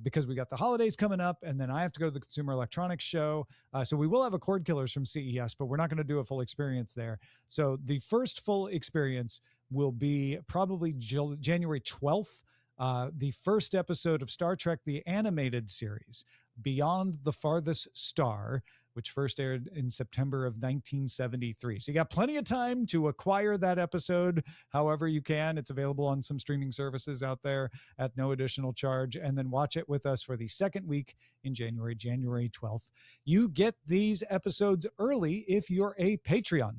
because we got the holidays coming up and then I have to go to the Consumer Electronics Show. So we will have a Cordkillers from CES, but we're not going to do a full experience there. So the first full experience will be probably January 12th. The first episode of Star Trek, the animated series, Beyond the Farthest Star, which first aired in September of 1973. So you got plenty of time to acquire that episode however you can. It's available on some streaming services out there at no additional charge, and then watch it with us for the second week in January 12th. You get these episodes early if you're a Patreon.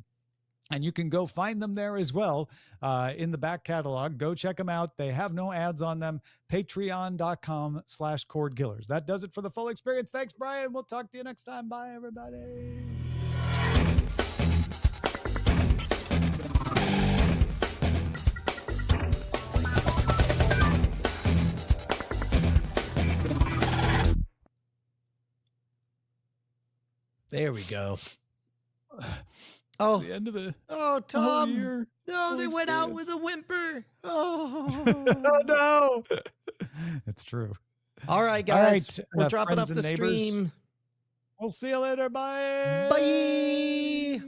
And you can go find them there as well in the back catalog. Go check them out. They have no ads on them. Patreon.com/Cordkillers. That does it for the full experience. Thanks, Brian. We'll talk to you next time. Bye, everybody. There we go. Oh, the end of it. Oh, Tom. No, they went out with a whimper. Oh, oh no. It's true. All right, guys. All right, we're dropping up the stream. We'll see you later. Bye. Bye.